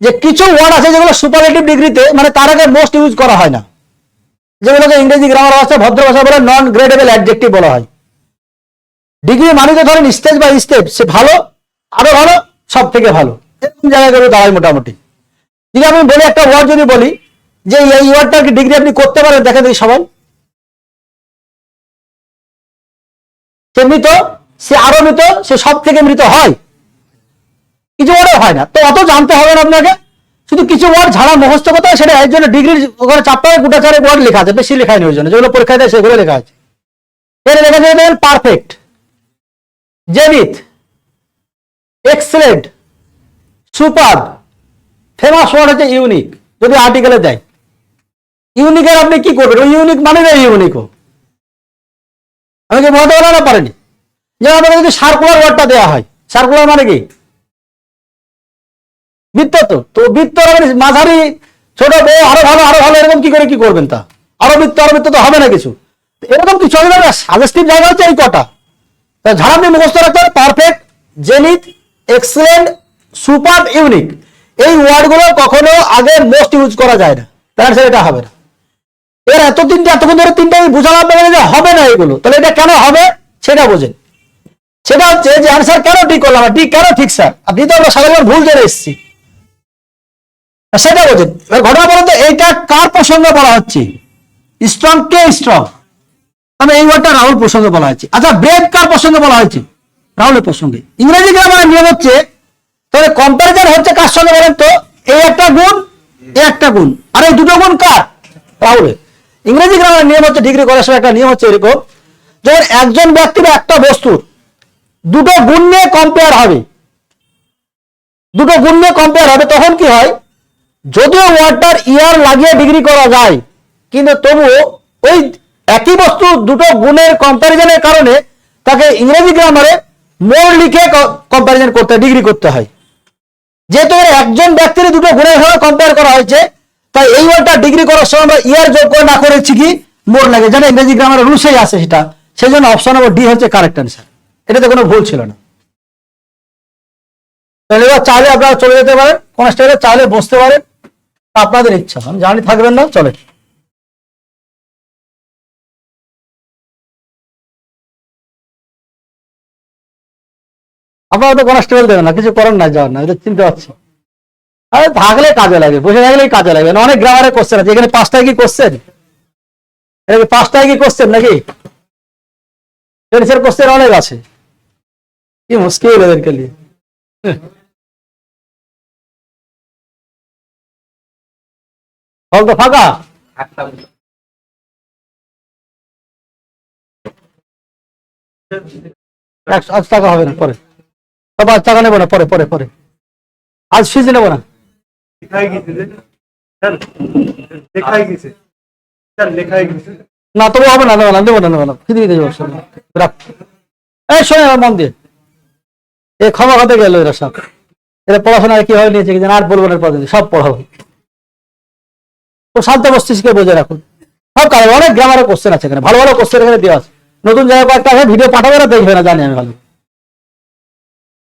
যে কিছু ওয়ার্ড আছে যেগুলো সুপারলেটিভ ডিগ্রিতে মানে তার আগে মোস্ট ইউজ করা হয় না, যেগুলোকে ইংরেজি গ্রামার ভাষায় ভদ্র ভাষা বলে নন গ্রেডেবল অ্যাডজেক্টিভ বলা হয়। ডিগ্রি মানে তো ধরেন স্টেজ বাই স্টেপ, সে ভালো, আরো ভালো, সব থেকে ভালো, এরকম জায়গায় করে দাঁড়ায় মোটামুটি। যদি আমি বলি একটা ওয়ার্ড যদি বলি যে এই ওয়ার্ডটার কি ডিগ্রি আপনি করতে পারেন, দেখেন দেখি সবাই। সে মৃত, সে আরো মৃত, সে সব থেকে মৃত হয়, কিছু ওয়ার্ডও হয় না। তো অত জানতে হবে না আপনাকে, শুধু কিছু ওয়ার্ড ঝাড়া মুখস্থ করতে হয়। সেটা এর জন্য ডিগ্রির ওখানে চারটায় গোটা চারেক ওয়ার্ড লেখা আছে, বেশি লেখায়নি ওই জন্য, যেগুলো পরীক্ষায় দেয় সেগুলো লেখা আছে। এর লেখা আছে perfect, zenith, excellent, super, famous word হচ্ছে ইউনিক। যদি আর্টিকেলে দেয় ইউনিকের আপনি কি করবেন, ওই ইউনিক মানে না ইউনিকও, আমি কি বলতে পারলাম না পারেনি। যেমন আপনাকে যদি সার্কুলার ওয়ার্ডটা দেওয়া হয়, সার্কুলার মানে কি, বৃত্ত। তো বৃত্ত মাঝারি, ছোট, বড়, আরো ভালো, আরো ভালো, এরকম কি করে কি করবেন তা? আরো বৃত্ত তো হবে না কিছু, এরকম কিছু হবে না। সাজেস্টিভ জায়গা হচ্ছে এই কটা, ঝাড় আপনি মুখস্থ রাখতে হবে। Perfect, zenith, excellent, super, unique, এই ওয়ার্ডগুলো কখনো আগে মোস্ট ইউজ করা যায় না, তার এটা হবে না। এর এতক্ষণ ধরে তিনটা বোঝালাম যে হবে না এগুলো, তাহলে এটা কেন হবে সেটা বোঝেন। সেটা হচ্ছে যে আনসার কেন ঠিক করলাম, ঠিক কেন ঠিক স্যার, আপনি তো আমরা সাধারণ ভুল জেনে এসেছি, সেটা বোঝেন। ঘটনা বলতে এইটা কার প্রসঙ্গে বলা হচ্ছে, স্ট্রং, কে স্ট্রং, তবে এই ওয়ার্ডটা রাহুল প্রসঙ্গে বলা হয়েছে। আচ্ছা ব্রেভ কার প্রসঙ্গে বলা হয়েছে, রাহুলের প্রসঙ্গে। ইংরেজি গ্রামারের নিয়ম হচ্ছে, তবে কম্পারিজন হচ্ছে কার সঙ্গে বলেন তো, এই একটা গুণ, এই একটা গুণ, আর এই দুটো গুণ কার, রাহুলের। ইংরেজি গ্রামারের নিয়ম হচ্ছে, ডিগ্রি করার সময় একটা নিয়ম হচ্ছে এরকম, যখন একজন ব্যক্তি বা একটা বস্তুর দুটো গুণ নিয়ে কম্পেয়ার হবে, দুটো গুণ নিয়ে কম্পেয়ার হবে, তখন কি হয়, যদিও ওয়ার্ডটার ইয়ার লাগিয়ে ডিগ্রি করা যায়, কিন্তু তবুও ওই একই বস্তু দুটো গুণের কম্পারিজনের কারণে তাকে ইংরেজি গ্রামারে মোর লিখে কম্পারিজন করতে, ডিগ্রি করতে হয়। যেহেতু একজন ব্যক্তির দুটো গুণের ভাবে কম্পেয়ার করা হয়েছে, তাই এই ওয়ার্ডটা ডিগ্রি করার সময় আমরা ইয়ার যোগ করে না করেছি কি মোর লাগে, যেটা ইংরেজি গ্রামারের রুলসেই আছে সেটা, সেই জন্য অপশন নম্বর ডি হচ্ছে কারেক্ট অ্যান্সার, এটাতে কোনো ভুল ছিল না। তাহলে এবার চাইলে আপনারা চলে যেতে পারেন, কনস্টেবলে চাইলে বসতে পারেন, আপনাদের ইচ্ছা, আমি জানি থাকবেন না, চলে। আপনারা তো কনস্টেবল দেবেন না, কিছু করেন না, যাওয়ার না, এটা চিনতে পারছি। আরে থাকলে কাজে লাগে, বসে থাকলেই কাজে লাগবে না। অনেক গ্রামারে কোশ্চেন আছে, এখানে 5টায় কি কোশ্চেন, এখানে 5টায় কি কোশ্চেন নাকি, টেন্সের কোশ্চেন অনেক আছে, কি মুশকিল এদেরকে নিয়ে। হল তো ফাঁকা, আজ টাকা হবে না, পরে তবে আজ টাকা নেবো না, পরে পরে পরে, আজ ফিজ নেবো না। না তবু হবে না, নেবো না, নেবো না, নেবো না, ফিরে দিতে যাবো, রাখ। এই শোনে আমার মন দিয়ে, এ ক্ষমা হতে গেল এরা সব, এরা পড়াশোনায় কিভাবে নিয়েছে কি আর বলবো না, পদ্ধতি সব পড়াবো। তো শান্ত মস্তিষ্কে বোঝে রাখুন, সব কারণ অনেক গ্রামারে কোশ্চেন আছে এখানে, ভালো ভালো কোশ্চেন এখানে দেওয়া আছে। নতুন জায়গায় কয়েকটা আছে, ভিডিও পাঠাবে না, দেখবে না, জানি আমি ভালো।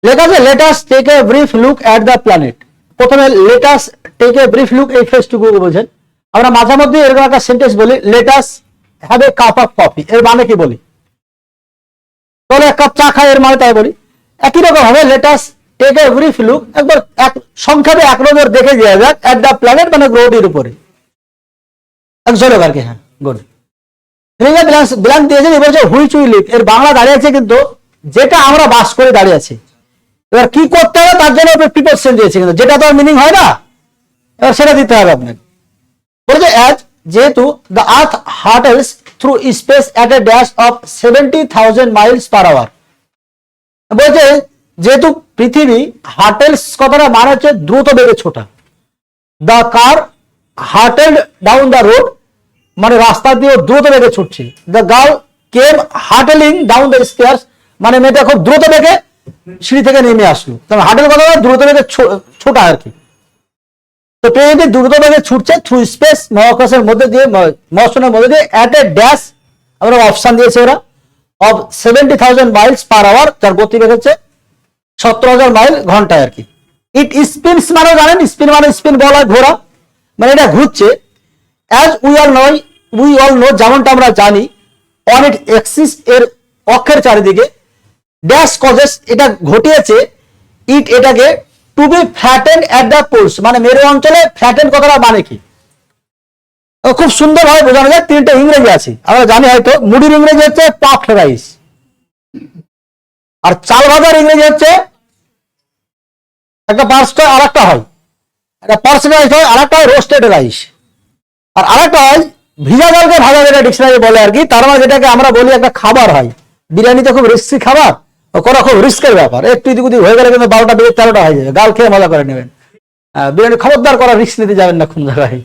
লেখা আছে let us take a brief look at the planet. প্রথমে let us take a brief look, এই ফেজটুকু বোঝেন। আমরা মাঝে মধ্যে এরকম একটা সেন্টেন্স বলি, let us have a cup of coffee, এর মানে কি বলি, তাহলে এক কাপ চা খাই, এর মানে তাই বলি। একই রকম হবে let us take a brief look, একবার এক সংক্ষেপে এক নজর দেখে যাওয়া যাক এট দ্য প্ল্যানেট, মানে গ্রহটির উপরে এক ঝলক আর কি। হ্যাঁ গুড, ব্ল্যাঙ্ক দিয়েছেন। এবার যে হুইচ উই লিভ, এর বাংলা দাঁড়িয়ে আছে কিন্তু যেটা আমরা বাস করে দাঁড়িয়ে আছে। এবার কি করতে হবে তার জন্য প্রিপোজিশন দিয়েছে, কিন্তু যেটা তো মিনিং হয় না, এবার সেটা দিতে হবে আপনাকে। বলছে অ্যাজ, যেহেতু the earth hurtles through space at a dash of 70,000 miles per hour. বলছে যেহেতু পৃথিবী, হার্টেলস কথাটা মানে হচ্ছে দ্রুত বেগে ছোটা। The car hurtled down the road, মানে রাস্তা দিয়ে দ্রুত বেগে ছুটছে। The girl came hurtling down the stairs, মানে মেয়েটা খুব দ্রুত বেগে সিঁড়ি থেকে নেমে আসলো। তবে হার্টেল কথা দ্রুত বেগে ছোটা আর কি। তো ট্রেনটি দ্রুত বেগে ছুটছে থ্রু স্পেস, মহাকাশের মধ্যে দিয়ে, মহাশূন্যের মধ্যে দিয়ে, অ্যাট এ ড্যাশ, আমরা অপশন দিয়েছে ওরা, অফ 70,000 মাইলস পার আওয়ার, যার গতিবেগ হচ্ছে 17,000 মাইল ঘন্টায় আর কি। ইট স্পিনস, মানে জানেন স্পিন মানে স্পিন বলা ঘোরা, মানে এটা ঘুরছে। অ্যাজ উই অল নো, যেমনটা আমরা জানি, অন ইট এক্সিস, এর অক্ষের চারিদিকে, ড্যাশ কজেস, এটা ঘটিয়েছে, ইট এটাকে, to be flatten at the poles, মানে মেরু অঞ্চলে ফ্ল্যাটেন কথাটা মানে কি, খুব সুন্দর ভাবে বোঝানো যায়। তিনটে ইংরেজি আছে আমরা জানি হয়তো, মুড়ির ইংরেজি হচ্ছে পাফড রাইস, আর চাল ভাজার ইংরেজি হচ্ছে, একটা পার্সড আর একটা হয়, একটা পার্সড রাইস হয়, আর একটা হয় রোস্টেড রাইস, আর আরেকটা হয় ভিজা জলকে ভাজা, যেটা ডিকশনারি বলে আর কি। তার মানে যেটাকে আমরা বলি একটা খাবার হয়, বিরিয়ানিতে খুব রিস্কি খাবার, করা খুব রিস্কের ব্যাপার, একটু এদিক ওদিক হয়ে গেলে কিন্তু 12টা বেজে 13টা হয়ে যাবে, গাল খেয়ে মজা করে নেবেন। বিরিয়ানি খবরদার করা, রিস্ক নিতে যাবেন না কোন জায়গায়।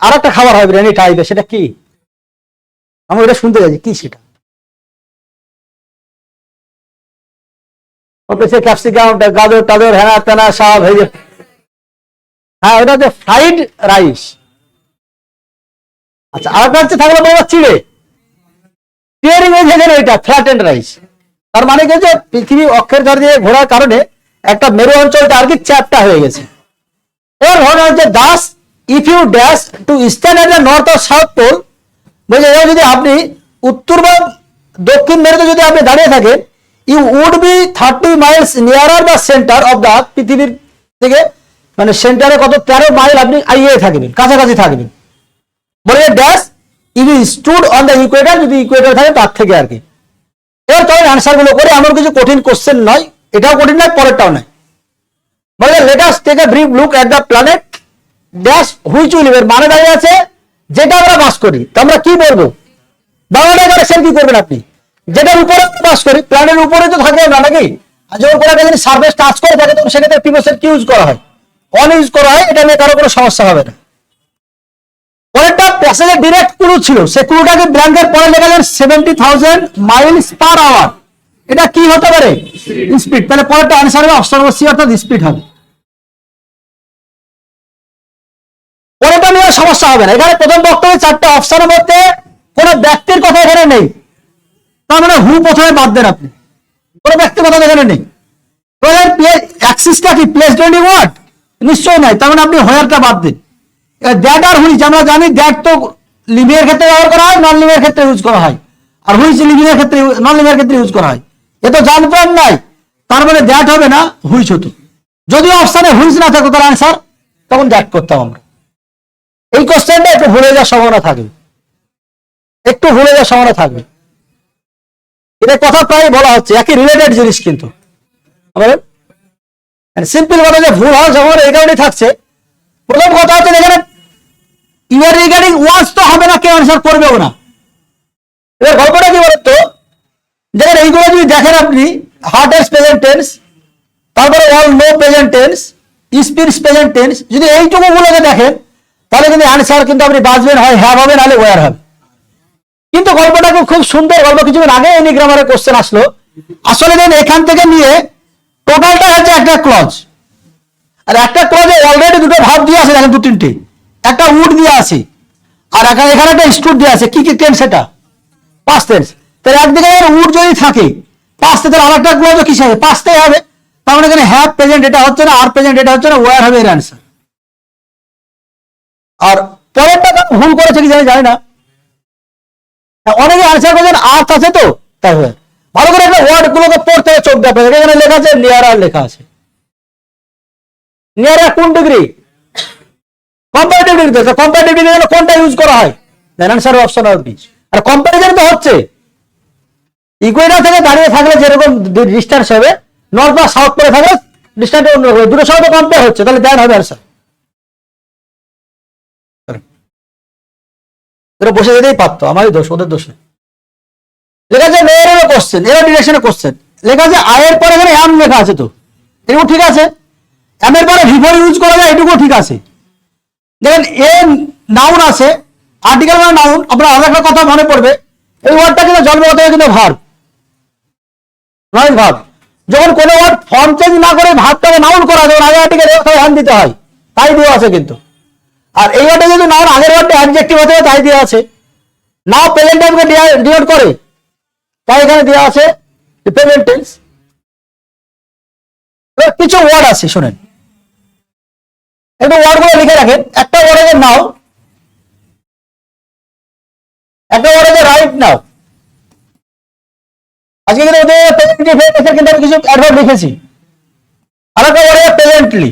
আর একটা খাবার হয় বিরিয়ানি টাইপের, সেটা কি, আমি ওটা শুনতে চাইছি কি সেটা। ক্যাপসিকাম, গাজর টাজর, হ্যানা তেনা সব হয়ে যায়। হ্যাঁ ওটা হচ্ছে ফ্রাইড রাইস। আচ্ছা, আরেকটা হচ্ছে থাকলো বাবা চিড়ে। স্টিয়ারিং হুইল দেখেন এটা ফ্ল্যাট এন্ড রাইস, তার মানে কি যে পৃথিবী অক্ষের ধর দিয়ে ঘোরার কারণে একটা মেরু অঞ্চলটা আর কি চ্যাপ্টা হয়ে গেছে। এর ধরনের হচ্ছে thus if you dash to eastern and north or south pole, বলছে যদি আপনি উত্তর বা দক্ষিণ মেরুতে যদি আপনি দাঁড়িয়ে থাকেন, you would be 30 miles nearer the centre of the, পৃথিবীর থেকে মানে সেন্টারে কত 13 মাইল আপনি আইয়ে থাকবেন, কাছাকাছি থাকবেন। বলে dash if you stood on the equator, যদি ইকুয়েটর থাকে তার থেকে আর কি। এবার তবে আনসার গুলো করে, এমন কিছু কঠিন কোশ্চেন নয়, এটাও কঠিন নয় পরেরটাও নয়। বলে let us take a brief look at the planet dash which will live, এর মানে দাঁড়িয়ে আছে যেটা আমরা বাস করি। তো আমরা কি বলবো, বাংলাটা কারেকশন কি করবেন আপনি, যেটার উপরে বাস করি, প্ল্যানের উপরে তো থাকবে না নাকি। আর যখন কোনো একটা যদি সার্ফেস টাচ করে থাকে তখন সেক্ষেত্রে প্রিপোজিশন কি ইউজ করা হয়, অন ইউজ করা হয়, এটা নিয়ে কারো কোনো সমস্যা হবে না। পরেরটা প্যাসেজের ডিরেক্ট ক্লু ছিল, সে ক্লুটাকে ব্ল্যাঙ্কের পরে লেখা যায় 70,000 মাইলস পার আওয়ার। এটা কি হতে পারে, স্পিড। তাহলে পরেরটা আনসার হবে অপশন নম্বর সি, অর্থাৎ স্পিড হবে। পরেরটা নিয়ে সমস্যা হবে না। এখানে প্রথম বক্তব্যে 4টা অপশনের মধ্যে কোনো ব্যক্তির কথা এখানে নেই, তার মানে হু প্রথমে বাদ দেন আপনি, কোনো ব্যক্তির কথা এখানে নেই। অ্যাক্সিসটা কি প্লেসড ইন ওয়ার্ড, নিশ্চয়ই নাই, তার মানে আপনি হোয়ারটা বাদ দিন। দ্যাট আর হুইচ, আমরা জানি দ্যাট তো লিভিং এর ক্ষেত্রে ব্যবহার করা হয়, নন লিভিং এর ক্ষেত্রে ইউজ করা হয়, আর হুইচ লিভিং এর ক্ষেত্রে, নন লিভিং এর ক্ষেত্রে ইউজ করা হয়। এ তো জান প্রাণ নাই, তার মানে দ্যাট হবে না, হুইচ হতো। যদি অপশনে হুইচ না থাকতো তার আনসার, তখন দ্যাট করতাম আমরা। এই কোশ্চেনটা একটু ভুলে যাওয়ার সম্ভাবনা থাকবে, একটু ভুলে যাওয়ার সম্ভাবনা থাকবে। এটা কথা প্রায় বলা হচ্ছে, একই রিলেটেড জিনিস কিন্তু সিম্পল কথা যে ভুল হওয়ার সম্ভাবনা এই কারণে থাকছে। প্রথম কথা হচ্ছে এখানে ইউর রিগার্ডিং ওয়াজ তো হবে না, কেউ আনসার করবেও না। এবার গল্পটা কি বলতো, দেখেন এইগুলো যদি দেখেন আপনি, হার্ট এর প্রেজেন্ট টেন্স, তারপরে all know present tense, speech present tense, যদি এইটুকু গুলোকে দেখেন তাহলে কিন্তু আনসার কিন্তু আপনি বাঁচবেন, হয় হ্যাভ হবে নাহলে ওয়ার হবে। কিন্তু গল্পটা খুব সুন্দর গল্প, কিছুদিন আগে এনি গ্রামারের কোশ্চেন আসলো। আসলে দেন এখান থেকে নিয়ে টোটালটা হচ্ছে একটা ক্লজ, আর একটা ক্লজে অলরেডি দুটো ভাব দিয়ে আছে, দেখেন 2-3টে, একটা উড দিয়ে আছে, আর এখানে একটা স্টুড দিয়ে আছে। কি কি টেন্স, সেটা পাস্ট টেন্স। তাহলে একদিকে উড যদি থাকে পাস্টে, তাহলে আরেকটা ক্লজ কিসে হবে, পাস্টে হবে। তার মানে এখানে হ্যাভ প্রেজেন্ট এটা হচ্ছে না, আর প্রেজেন্ট এটা হচ্ছে না, ওয়ার হবে এর অ্যান্সার। আর পরেরটা ভুল করেছে কি জানি না, অনেকে আনসার করেছেন আর্থ আছে তো তাই হয়। ভালো করে একটা ওয়ার্ড গুলোকে পড়তে হবে, চোখ দেখতে হবে। এখানে লেখা আছে নিয়ারার, লেখা আছে নিয়ারার কোন degree, comparative degree. Comparative degree কোনটা ইউজ করা হয়, দেন আনসার অপশন আর বি। আর কম্পারিজন তো হচ্ছে ইকুয়েটর থেকে দাঁড়িয়ে থাকলে যেরকম ডিস্টেন্স হবে, নর্থ বা সাউথ করে থাকলে ডিস্টেন্স অন্যরকম, দুটোর সঙ্গে তো কম্পেয়ার হচ্ছে, তাহলে দেন হবে আনসার। এরা বসে যেতেই পারতো, আমারই দোষ, ওদের দোষ নেই। লেখা আছে মেয়েরও কোশ্চেন, এরা ডিরেকশনে কোশ্চেন। লেখা আছে আয়ের পরে এখানে এম লেখা আছে, তো এটুকু ঠিক আছে। এম এর পরে ভিভর ইউজ করা যায়, এটুকু ঠিক আছে। দেখেন এ নাউন আছে, আর্টিকেল মানে নাউন। আপনার আরো একটা কথা মনে পড়বে, এই ওয়ার্ডটা কিন্তু জন্মগত কিন্তু ভার্ব, নয় ভার্ব। যখন কোনো ওয়ার্ড ফর্ম চেঞ্জ না করে ভার্বটাকে নাউন করা যায়, আগে আর্টিকেল হ্যান্ড দিতে হয়, তাই দেওয়া আছে কিন্তু। আর এই ওয়ার্ডে যদি নাউন আগের ওয়ার্ডে অ্যাডজেক্টিভ হতে হবে, তাই দেওয়া আছে। নাও প্রেজেন্ট টাইমকে ডিনোট করে, তাই এখানে দেওয়া আছে প্রেজেন্ট টেন্স। কিছু ওয়ার্ড আছে শুনেন, একটু ওয়ার্ড গুলো লিখে রাখেন। একটা ওয়ার্ড আছে নাও, একটা ওয়ার্ড আছে রাইট নাও। আজকে কিন্তু ওদের কিন্তু আমি কিছু অ্যাডভার্ব লিখেছি। আর একটা ওয়ার্ড আছে প্রেজেন্টলি,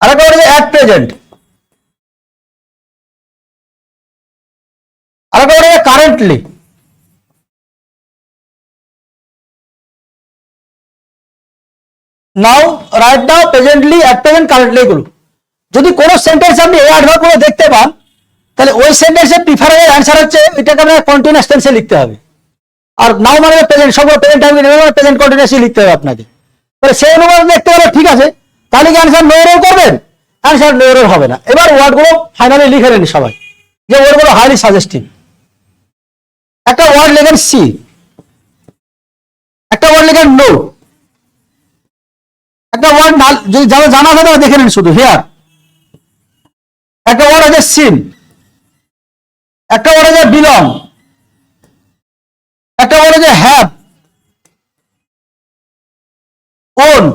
আর একটা ওয়ার্ড আছে অ্যাট প্রেজেন্ট, আর একটা ওয়ার্ড আছে currently. Now, right now, presently, at present, currently, এগুলো যদি কোনো সেন্টেন্স আপনি এই অ্যাডভার্ব গুলো দেখতে পান, তাহলে ওই সেন্টেন্সের প্রিফারেবল অ্যান্সার হচ্ছে এটাকে আপনাকে কন্টিনিউয়াস টেন্সে লিখতে হবে। আর নাও মানে প্রেজেন্ট, সবগুলো প্রেজেন্ট টাইম প্রেজেন্ট কন্টিনিউয়াসলি লিখতে হবে আপনাকে। তাহলে সেই অনুপাতে দেখতে গেলে ঠিক আছে, তাহলে কি অ্যান্সার নো এরর করবেন, অ্যান্সার নো এরর হবে না। এবার ওয়ার্ড গুলো ফাইনালি লিখে নেন সবাই, যে ওয়ার্ড গুলো হাইলি সাজেস্টিভ। একটা ওয়ার্ড লেখেন সি, একটা ওয়ার্ড লেখেন নো, একটা ওয়ার্ড যদি জানা থাকে দেখে নেন শুধু হেয়ার। একটা ওয়ার্ড আছে সিন, একটা ওয়ার্ড আছে বিলং, একটা ওয়ার্ড আছে হ্যাভ, ওন,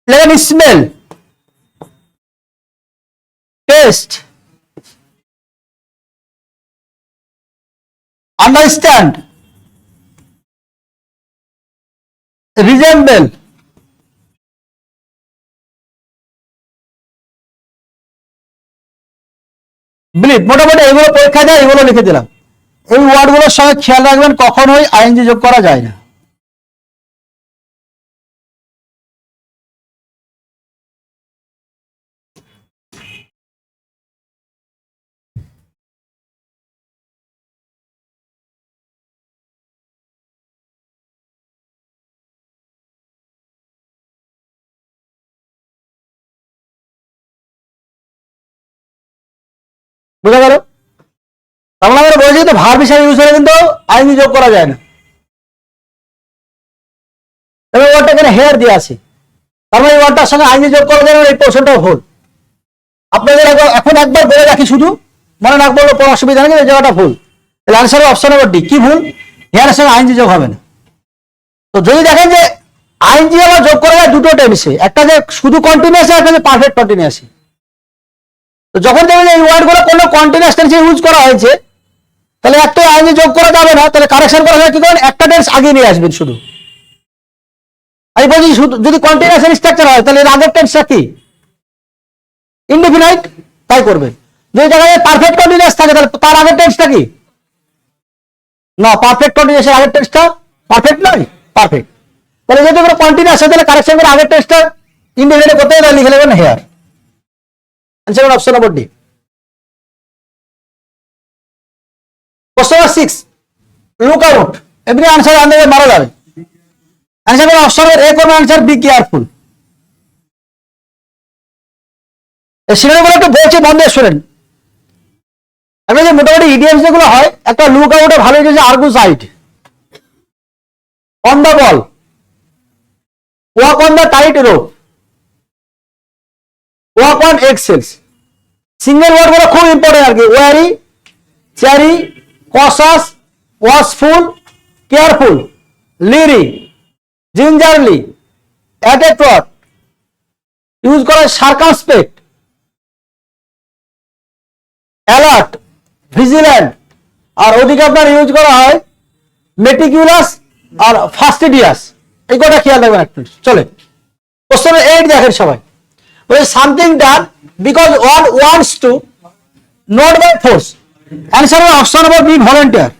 লেখেন smell, test, understand, resemble, believe. মোটামুটি এগুলো পরীক্ষা দেয়, এগুলো লিখে দিলাম। এই ওয়ার্ডগুলোর সঙ্গে খেয়াল রাখবেন কখনোই আইএনজি যোগ করা যায় না। বুঝা গেল? তাহলে আমরা বলছি তো ভার্ব হিসাবে ইউজ হলে কিন্তু আইএনজি যোগ করা যায় না। তবে ওয়ার্ডটা এখানে হেয়ার দিয়ে আছে, তার মানে এই ওয়ার্ডটার সঙ্গে আইএনজি যোগ করা যায় না, এই পোর্শনটাও ভুল। আপনাদের এখন একবার বলে রাখি, শুধু মনে রাখবো, কোনো অসুবিধা নেই, এই জায়গাটা ভুল। তাহলে আনসার অপশন নম্বর ডি। কি ভুল? হেয়ারের সঙ্গে আইএনজি যোগ হবে না। তো যদি দেখেন যে আইএনজি আবার যোগ করা যায় দুটো টেন্সে, একটা যে শুধু কন্টিনিউয়াস, একটা যে পারফেক্ট কন্টিনিউয়াস। তো যখন দেখবেন এই ওয়ার্ডগুলো কোনো কন্টিনিউয়াস টেন্সে ইউজ করা হয়েছে, তাহলে একটা আইএনজি যোগ করা যাবে না, তাহলে কারেকশন করা হয় কি করেন, একটা টেন্স আগে নিয়ে আসবেন শুধু। আমি বলছি যদি কন্টিনিউয়াস স্ট্রাকচার হয়, তাহলে এর আগের টেন্সটা কি? ইনডিফিনাইট, তাই করবেন। যদি দেখা যায় পারফেক্ট কন্টিনিউয়াস থাকে, তাহলে তার আগের টেন্সটা কি? না, পারফেক্ট কন্টিনিউয়াস আগের টেন্সটা পারফেক্ট নয়, পারফেক্ট। তাহলে যদি কোনো কন্টিনিউয়াস হয়, তাহলে কারেকশন করে আগের টেন্সটা ইনডিফিনাইট করতে হবে, লিখে নেবেন here. Answer option number D. Question number 6, look out. এমনি আনসার আনতে মারা যাবে। আনসার করে অপশন এ করবে, আনসার বি কেয়ারফুল। সিনোনিমগুলো একটু বলছি, মন দিয়ে শোনেন। আমি যে মোটামুটি ইডিএমস যেগুলো হয়, একটা লুক আউটে ভালো হয়েছে আর্গু সাইড, on the ball, walk on the tight rope, walk on eggshells. Single word গুলো খুব ইম্পর্টেন্ট আর কি। Wary, chary, cautious, watchful, careful, leery, gingerly, অ্যাটেট্রট, ইউজ করা সার্কামস্পেক্ট, অ্যালার্ট, ভিজিল্যান্ট, আর ওদিকে আপনার ইউজ করা হয় মেটিকিউলাস আর ফাস্টিডিয়াস। এই কটা খেয়াল রাখবেন একটু। চলে কোশ্চেন 8 দেখেন সবাই। Something done because one wants to, not by force. Answer হবে অপশন নম্বর বি, ভলেন্টিয়ার।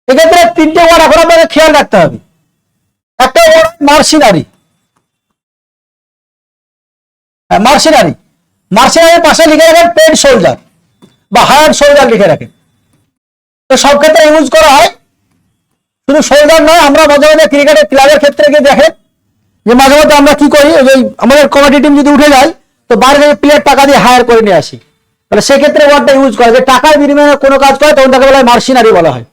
এক্ষেত্রে তিনটে ওয়ার্ড এখন আপনাকে খেয়াল রাখতে হবে। একটা ওয়ার্ড মার্সিনারি, মার্সিনারি, মার্সিনারির পাশে লিখে রাখেন পেড সোলজার বা হায়ার সোলজার লিখে রাখেন। তো সব ক্ষেত্রে ইউজ করা হয়, শুধু সোলজার নয়। আমরা মাঝে মাঝে ক্রিকেটের ক্লাবের ক্ষেত্রে গিয়ে দেখেন যে মাঝে মধ্যে আমরা কি করি, ওই আমাদের কমিটি টিম যদি উঠে যায়, তো বাইরে থেকে প্লেয়ার টাকা দিয়ে হায়ার করে নিয়ে আসি। তাহলে সেক্ষেত্রে ওয়ার্ডটা ইউজ করা, যে টাকার বিনিময়ে কোনো কাজ করে, তখন তাকে বলা হয় মার্সিনারি বলা হয়।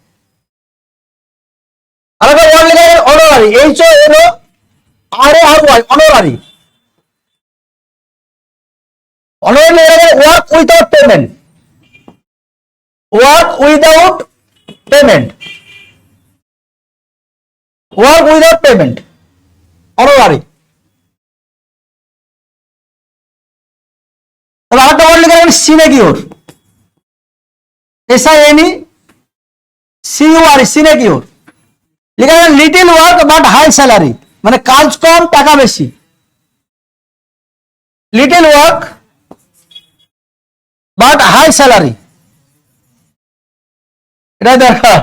আলাদা ওয়ার্ড লিখে রাখেন honorary, H O N O R A R Y, honorary. Honorary লিখে রাখেন work without payment, work without payment, work without payment, honorary. তবে আরেকটা ওয়ার্ড লিখে রাখেন সিনেকিওর, SINE CUR, সিনেকিওর। লিখে রাখেন little work but high salary, মানে কাজ কম টাকা বেশি। Little work but high salary, এটা দরকার।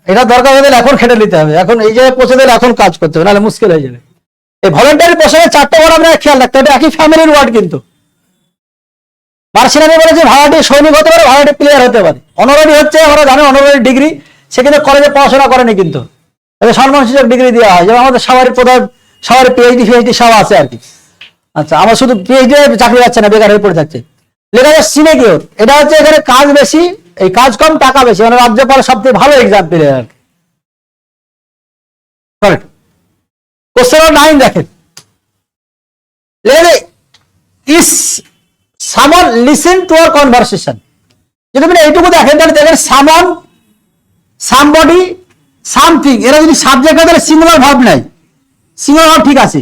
এটা দরকার হলে এখন খেটে নিতে হবে, এখন এই জায়গায় পৌঁছে দিলে এখন কাজ করতে হবে, নাহলে মুশকিল হয়ে যাবে। এই ভলেন্টারি পোশাকে 4টে ওয়ার্ড আমরা খেয়াল রাখতে হবে, একই ফ্যামিলির ওয়ার্ড কিন্তু। মার্সিনারি বলেছে ভাড়াটি সৈনিক হতে পারে, ভাড়াটি প্লেয়ার হতে পারে। অনারারি হচ্ছে আমরা জানি অনারারি ডিগ্রি, সে কিন্তু কলেজে পড়াশোনা করেনি, কিন্তু সম্মানসূচক ডিগ্রি দেওয়া হয়, যেমন আমাদের সবারই প্রধান, সবারই পিএইচডি ফিএইচডি সব আছে আর কি। আচ্ছা, আমার শুধু পিএইচডি চাকরি যাচ্ছে না, বেকার হয়ে পড়ে থাকছে। লেখা যায় সিনেকিওর, এটা হচ্ছে এখানে কাজ বেশি, এই কাজ কম টাকা বেশি, মানে রাজ্যপাল সবথেকে ভালো এক্সাম্পল আর কি। কারেক্ট। কোশ্চেন নম্বর 9 দেখেন, ইস সামন লিসেন টু আওয়ার কনভারসেশন। যদি আপনি এইটুকু দেখেন তাহলে দেখেন সামন, সামবডি, সামথিং, এরা যদি সাবজেক্ট হয় তাহলে সিঙ্গুলার ভার্ব নাই, সিঙ্গুলার ভার্ব ঠিক আছে।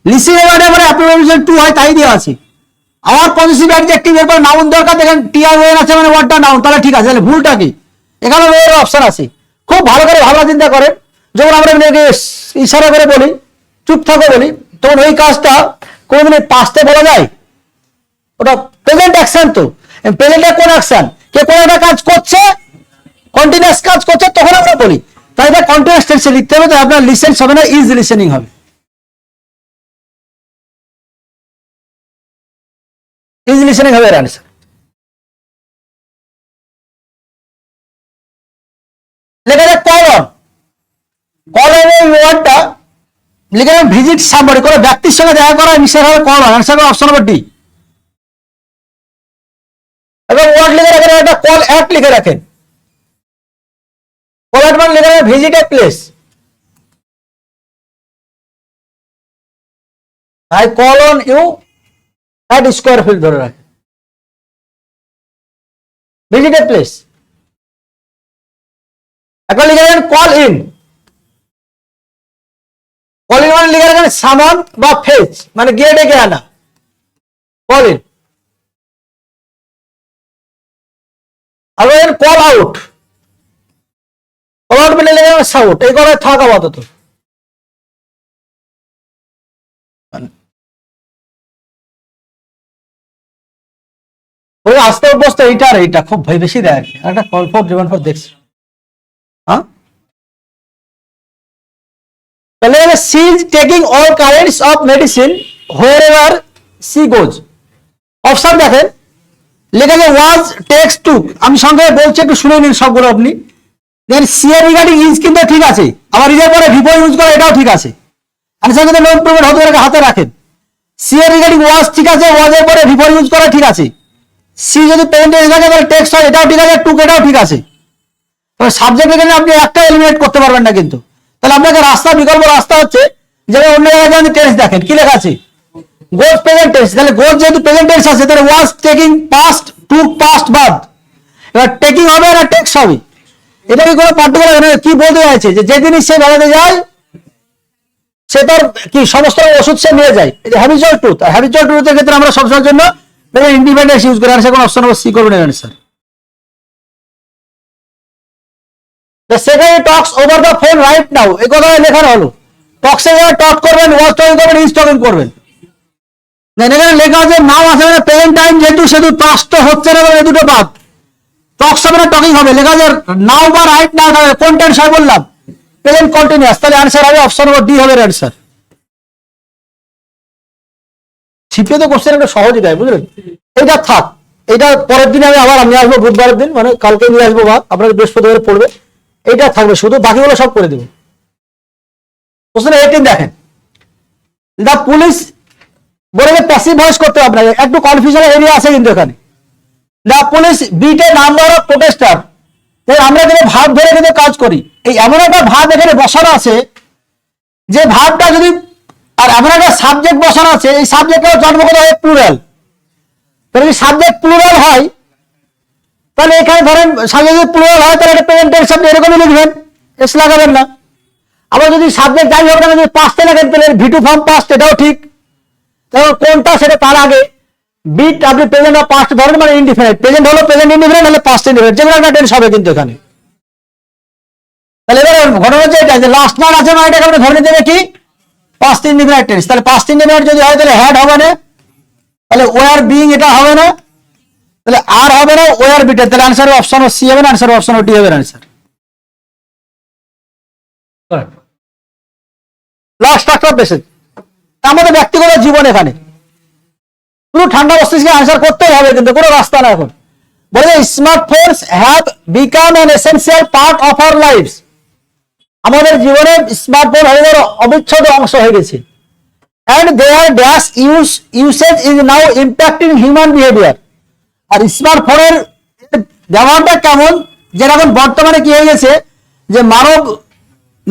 লিসেন এবারে অ্যাপ্রিসিয়েশন টু হয় তাই দেওয়া আছে। আমার পজিটিভ অ্যাডজেক্টিভ এর পর নাউন দরকার, দেখেন টিআর ওয়ের আছে মানে ওয়ার্ডটা নাউন, তাহলে ঠিক আছে। তাহলে ভুলটা কি? এখানে ওয়ের অপশন আছে। খুব ভালো করে ভাবনা চিন্তা করেন। যখন আমরা ইশারা করে বলি চুপ থাকো বলি, তখন ওই কাজটা কোনদিন পাস্টে বলা যায়? ওটা প্রেজেন্ট অ্যাকশন। তো প্রেজেন্টে কোন অ্যাকশন? কে কোন একটা কাজ করছে, কন্টিনিউয়াস কাজ করছে, তখন আমরা বলি। তাই এটা কন্টিনিউয়াস টেন্সে লিখতে হবে। তো আপনার লিসেন হবে না, ইজ লিসেনিং হবে। ইজ লিসেনিং হবে এর অ্যান্সার। লেখা যায় কলন। কলন এই ওয়ার্ডটা লিখে যাবেন ভিজিট সামবডি, কোনো ব্যক্তির সঙ্গে দেখা করা নিষেধ হবে কলন। অ্যান্সার হবে অপশন নম্বর ডি। এবং ওয়ার্ড লিখে রাখেন একটা কল অ্যাট লিখে রাখেন। কল অ্যাট মানে লিখে রাখেন visit a place. I call on you at Square Field ধরে রাখেন, ভিজিট এ প্লেস। এখন লিখে রাখেন কল ইন। কল ইন মানে লিখে রাখেন সামন বা ফেচ, মানে গিয়ে ডেকে আনা, কল ইন। আর কল আউট, কল আউট মানে লিখে রাখেন সাউট। এই কলায় থাক আপাতত। আস্তে অভ্যস্ত এইটা, আর এইটা খুব ভয় বেশি দেয় আর কি। একটা কল ফর ডিমান্ড ফর দেখছি, হ্যাঁ। তাহলে she is taking all kinds of medicine wherever she goes. Option দেখেন লেখা আছে ওয়াজ, টেক্স, টুক। আমি সঙ্গে বলছি, একটু শুনে নিন সবগুলো আপনি। দেখেন সি এর রিগার্ডিং ইজ কিন্তু ঠিক আছে, আবার ইজের পরে ভিপো ইউজ করা এটাও ঠিক আছে। আনসার কিন্তু নো ইমপ্রুভমেন্ট হতে পারে, হাতে রাখেন। সি এর রিগার্ডিং ওয়াজ ঠিক আছে, ওয়াজ এর পরে ভিপো ইউজ করা ঠিক আছে। সি যদি প্রেজেন্ট টেন্স থাকে তাহলে টেক্সট হয়, এটাও ঠিক আছে, টুক এটাও ঠিক আছে। তবে সাবজেক্ট এখানে আপনি একটা এলিমিনেট করতে পারবেন না কিন্তু। তাহলে আপনাকে রাস্তা, বিকল্প রাস্তা হচ্ছে যেমন অন্য জায়গায় যদি টেন্স দেখেন কি লেখা আছে গোজ প্রেজেন্ট টেন্স, তাহলে গোজ যেহেতু প্রেজেন্ট টেন্স আছে তাহলে ওয়াজ টেকিং পাস্ট, টুক পাস্ট বাদ। এবার টেকিং হবে না টেক্স হবে। এটা কি কোনো পার্টিকুলার কি বলতে চাইছে যে যে জিনিস সে বেড়াতে যায় সে তার কি সমস্ত ওষুধ সে নিয়ে যায়, এই যে হ্যাবিচুয়াল ট্রুথ। আর হ্যাবিচুয়াল ট্রুথের ক্ষেত্রে আমরা সবসময়ের জন্য ইন্ডিপেন্ডেন্স ইউজ করি। আনসার কোন অপশন নম্বর সি করবেন answer. The secretary talks over the phone right now, এই কথা লেখানো হলো। টক্স এর জায়গায় টক করবেন, ওয়াজ টকিং করবেন, ইজ টকিং করবেন। এখানে লেখা আছে নাও আছে মানে প্রেজেন্ট টাইম, যেহেতু শুধু পাস্ট তো হচ্ছে না, এই দুটো বাদ। টক্স হবে না টকিং হবে। লেখা আছে নাও বা রাইট নাও, কোন টেন্স হয় বললাম? Present continuous. তাহলে আনসার হবে অপশন নম্বর ডি হবে আনসার। শিপে তো কোশ্চেন একটা সহজই দেয়, বুঝলেন। এইটা থাক, এইটা পরের দিনে আমি আবার নিয়ে আসবো, বুধবারের দিন, মানে কালকে নিয়ে আসবো বা আপনাকে বৃহস্পতিবার পড়বে। এইটা থাকবে, শুধু বাকিগুলো সব করে দেবো। কোশ্চেন 18 দেখেন, দা পুলিশ বলে যে প্যাসিভ ভয়েস করতে হবে আপনাকে, একটু কনফিউশনের এরিয়া আছে কিন্তু এখানে। The police beat a number of protester. আমরা কিন্তু ভাব ধরে কিন্তু কাজ করি। এই এমন একটা ভাব এখানে বসানো আছে যে ভাবটা যদি, আর এমন একটা সাবজেক্ট বসানো আছে, এই সাবজেক্টের জন্মগত হয় প্লুরাল। তাহলে যদি সাবজেক্ট প্লুরাল হয় তাহলে এখানে ধরেন সাবজেক্ট যদি প্লুরাল হয় তাহলে এটা প্রেজেন্ট টেন্স আপনি এরকমই লিখবেন, এস লাগাবেন না। আবার যদি সাবজেক্ট যাই হোক না, যদি পাস্টে লাগেন তাহলে ভিটু ফর্ম পাস্ট, এটাও ঠিক। তাহলে কোনটা সেটা তার আগে বিট আপনি প্রেজেন্ট বা পাস্ট ধরেন, মানে ইনডিফিনিট। প্রেজেন্ট হলো প্রেজেন্ট ইনডিফিনিট, হলে পাস্ট ইনডিফিনিট, যেগুলো একটা টেন্স হবে কিন্তু এখানে। তাহলে এবার ঘটনা হচ্ছে এটা যে লাস্ট মান আছে না, এটাকে আপনি ধরে নিতে হবে কি পাস্ট ইনডিফিনিট টেন্স। তাহলে পাস্ট ইনডিফিনিট যদি হয় তাহলে হ্যাড হবে না, তাহলে ওয়ার বিইং এটা হবে না, তাহলে আর হবে না ওয়ার বিটের। তাহলে আনসার অপশন সি হবে না, আনসার অপশন ডি হবে আনসার। লাস্ট স্ট্রাকচার বেসিস আমাদের ব্যক্তিগত জীবন, এখানে পুরো ঠান্ডা মস্তিষ্কে আনসার করতেই হবে, কিন্তু কোনো রাস্তা না। এখন বলে smartphones have become an essential part of our lives. আমাদের জীবনে স্মার্টফোন হয়ে গেল অবিচ্ছেদ্য অংশ হয়ে গেছে। And their dash usage is now impacting human behaviour. আর স্মার্টফোনের ব্যবহারটা কেমন, যেটা এখন বর্তমানে কি হয়ে গেছে যে মানব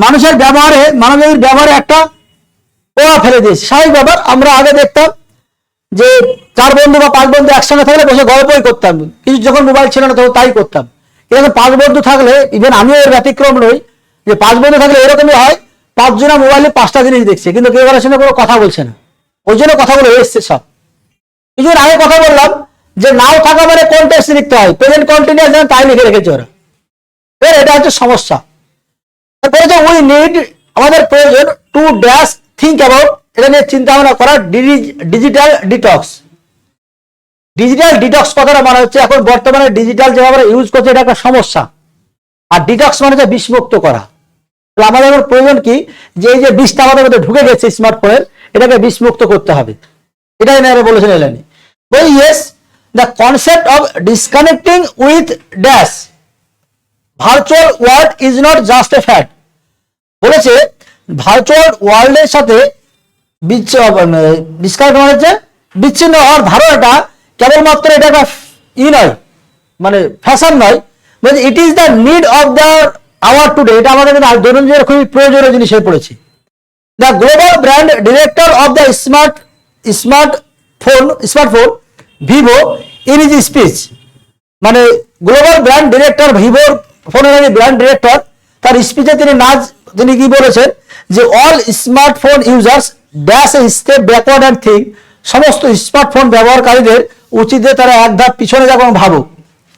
মানুষের ব্যবহারে, মানবের ব্যবহারে একটা প্রভাব ফেলে দিয়েছে। স্বাভাবিক ব্যাপার, আমরা আগে দেখতাম যে 4 বন্ধু বা 5 বন্ধু একসঙ্গে থাকলে বসে গল্পই করতাম, কিছু যখন মোবাইল ছিল না তখন তাই করতাম। কিন্তু 5 বন্ধু থাকলে, ইভেন আমিও এর ব্যতিক্রম নই, যে 5 বন্ধু থাকলে এরকমই হয়, 5 জনা মোবাইলে 5টা জিনিস দেখছে, কিন্তু কেউ কারোর সঙ্গে কোনো কথা বলছে না। ওই জন্য কথাগুলো এসছে সব। কিছুদিন আগে কথা বললাম যে নাও থাকা মানে কন্টেক্সট লিখতে হয়, প্রেজেন্ট কন্টিনিউয়াস তাই লিখে রেখেছে ওরা। এটা হচ্ছে সমস্যা। উই নিড, আমাদের প্রয়োজন টু ড্যাশ থিঙ্ক অ্যাবাউট, এটা নিয়ে চিন্তা ভাবনা করা, ডিজিটাল ডিটক্স। ডিজিটাল ডিটক্স কথাটা মানে হচ্ছে এখন বর্তমানে ডিজিটাল যেভাবে আমরা ইউজ করছে এটা একটা সমস্যা, আর ডিটক্স মানে হচ্ছে বিষমুক্ত করা। তো আমাদের এখন প্রয়োজন কি, যে এই যে বিষটা আমাদের মধ্যে ঢুকে গেছে স্মার্টফোনের, এটাকে বিষমুক্ত করতে হবে। এটাই এনারা বলেছেন এলানি। বল yes, the concept of ডিসকানেক্টিং with dash virtual world is not just a fact. বলেছে ভার্চুয়াল ওয়ার্ল্ডের সাথে ডিসকানেক্ট মানে হচ্ছে বিচ্ছিন্ন হওয়ার ধারণাটা কেবলমাত্র এটা একটা নয়, মানে ফ্যাশন নয়, মানে it is the need of the our today. এটা আমাদের দৈনন্দিন খুবই প্রয়োজনীয় জিনিস হয়ে পড়েছে। The global brand director of the smartphone Vivo in is speech, মানে গ্লোবাল ব্র্যান্ড ডিরেক্টর, ভিভোর ফোনের ব্র্যান্ড ডিরেক্টর, তার স্পিচে তিনি কি বলেছেন যে all smartphone users dash a step backward and think, সমস্ত স্মার্টফোন ব্যবহারকারীদের উচিত যে তারা এক ধাপ পিছনে যখন ভাবুক।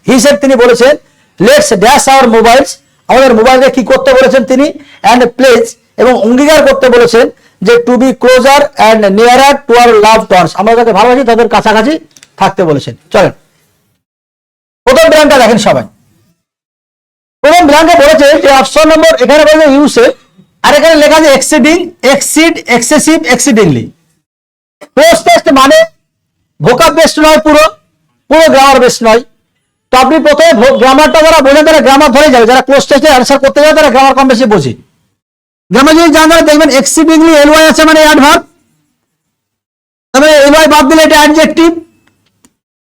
হিসেবে তিনি বলেছেন লেটস ড্যাশ আওয়ার মোবাইলস, আমাদের মোবাইলকে কি করতে বলেছেন তিনি, অ্যান্ড প্লেজ, এবং অঙ্গীকার করতে বলেছেন যে to be closer and nearer to our love ones, আমরা যাকে ভালোবাসি তাদের কাছাকাছি থাকতে বলেছেন। চলেন প্রথম ব্র্যান্ডটা দেখেন সবাই। প্রথম ব্র্যান্ডে বলেছে যে অপশন নম্বর, এখানে বলেছে ইউসে, আর এখানে লেখা আছে exceeding, exceed, excessive, exceedingly. Post test মানে ভোকাব বেস্ট নয়, পুরো গ্রামার বেস্ট নয়। তো আপনি প্রথমে গ্রামারটা যারা বোঝেন তারা গ্রামার ধরে যাবে, যারা পোস্ট টেস্টে অ্যান্সার করতে যাবে তারা গ্রামার কম বেশি বোঝে। গ্রামার যদি জানেন দেখবেন এক্সিডিংলি এলওয়াই আছে মানে অ্যাডভার্ব, তবে এলওয়াই বাদ দিলে এটা অ্যাডজেক্টিভ,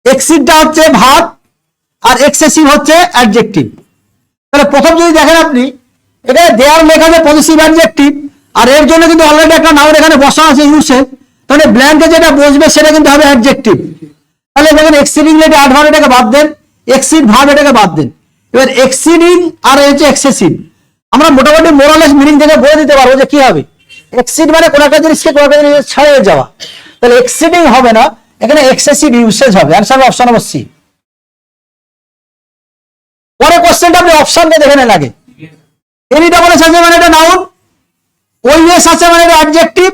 এক্সিডটা হচ্ছে ভার্ব, আর এক্সেসিভ হচ্ছে অ্যাডজেক্টিভ। তাহলে প্রথম যদি দেখেন আপনি, এখানে দেয়ার লেখা আছে পজিটিভ অ্যাডজেক্টিভ, আর এর জন্য কিন্তু অলরেডি একটা নাউন এখানে বসা আছে ইউসে, তাহলে ব্ল্যাঙ্কে যেটা বসবে সেটা কিন্তু হবে অ্যাডজেক্টিভ। তাহলে দেখেন এক্সিডিং এটা অ্যাডভার্ব, এটাকে বাদ দেন, এক্সিড ভার্ব এটাকে বাদ দেন। এবার এক্সিডিং আর হচ্ছে এক্সেসিভ, আমরা মোটামুটি মোরালেস মিনিং থেকে বলে দিতে পারবো যে কি হবে। এক্সিড মানে কোনো একটা জিনিসকে কোনো একটা জিনিস ছাড়িয়ে যাওয়া, তাহলে এক্সিডিং হবে না, এখানে এক্সেসিভ ইউসেজ হবে। Answer option number C. পরে কোশ্চেনটা আপনি অপশনটা দেখে নেন আগে। এনি ডবল এস আছে মানে এটা নাউন, ওইএস আছে মানে এটা অ্যাডজেক্টিভ,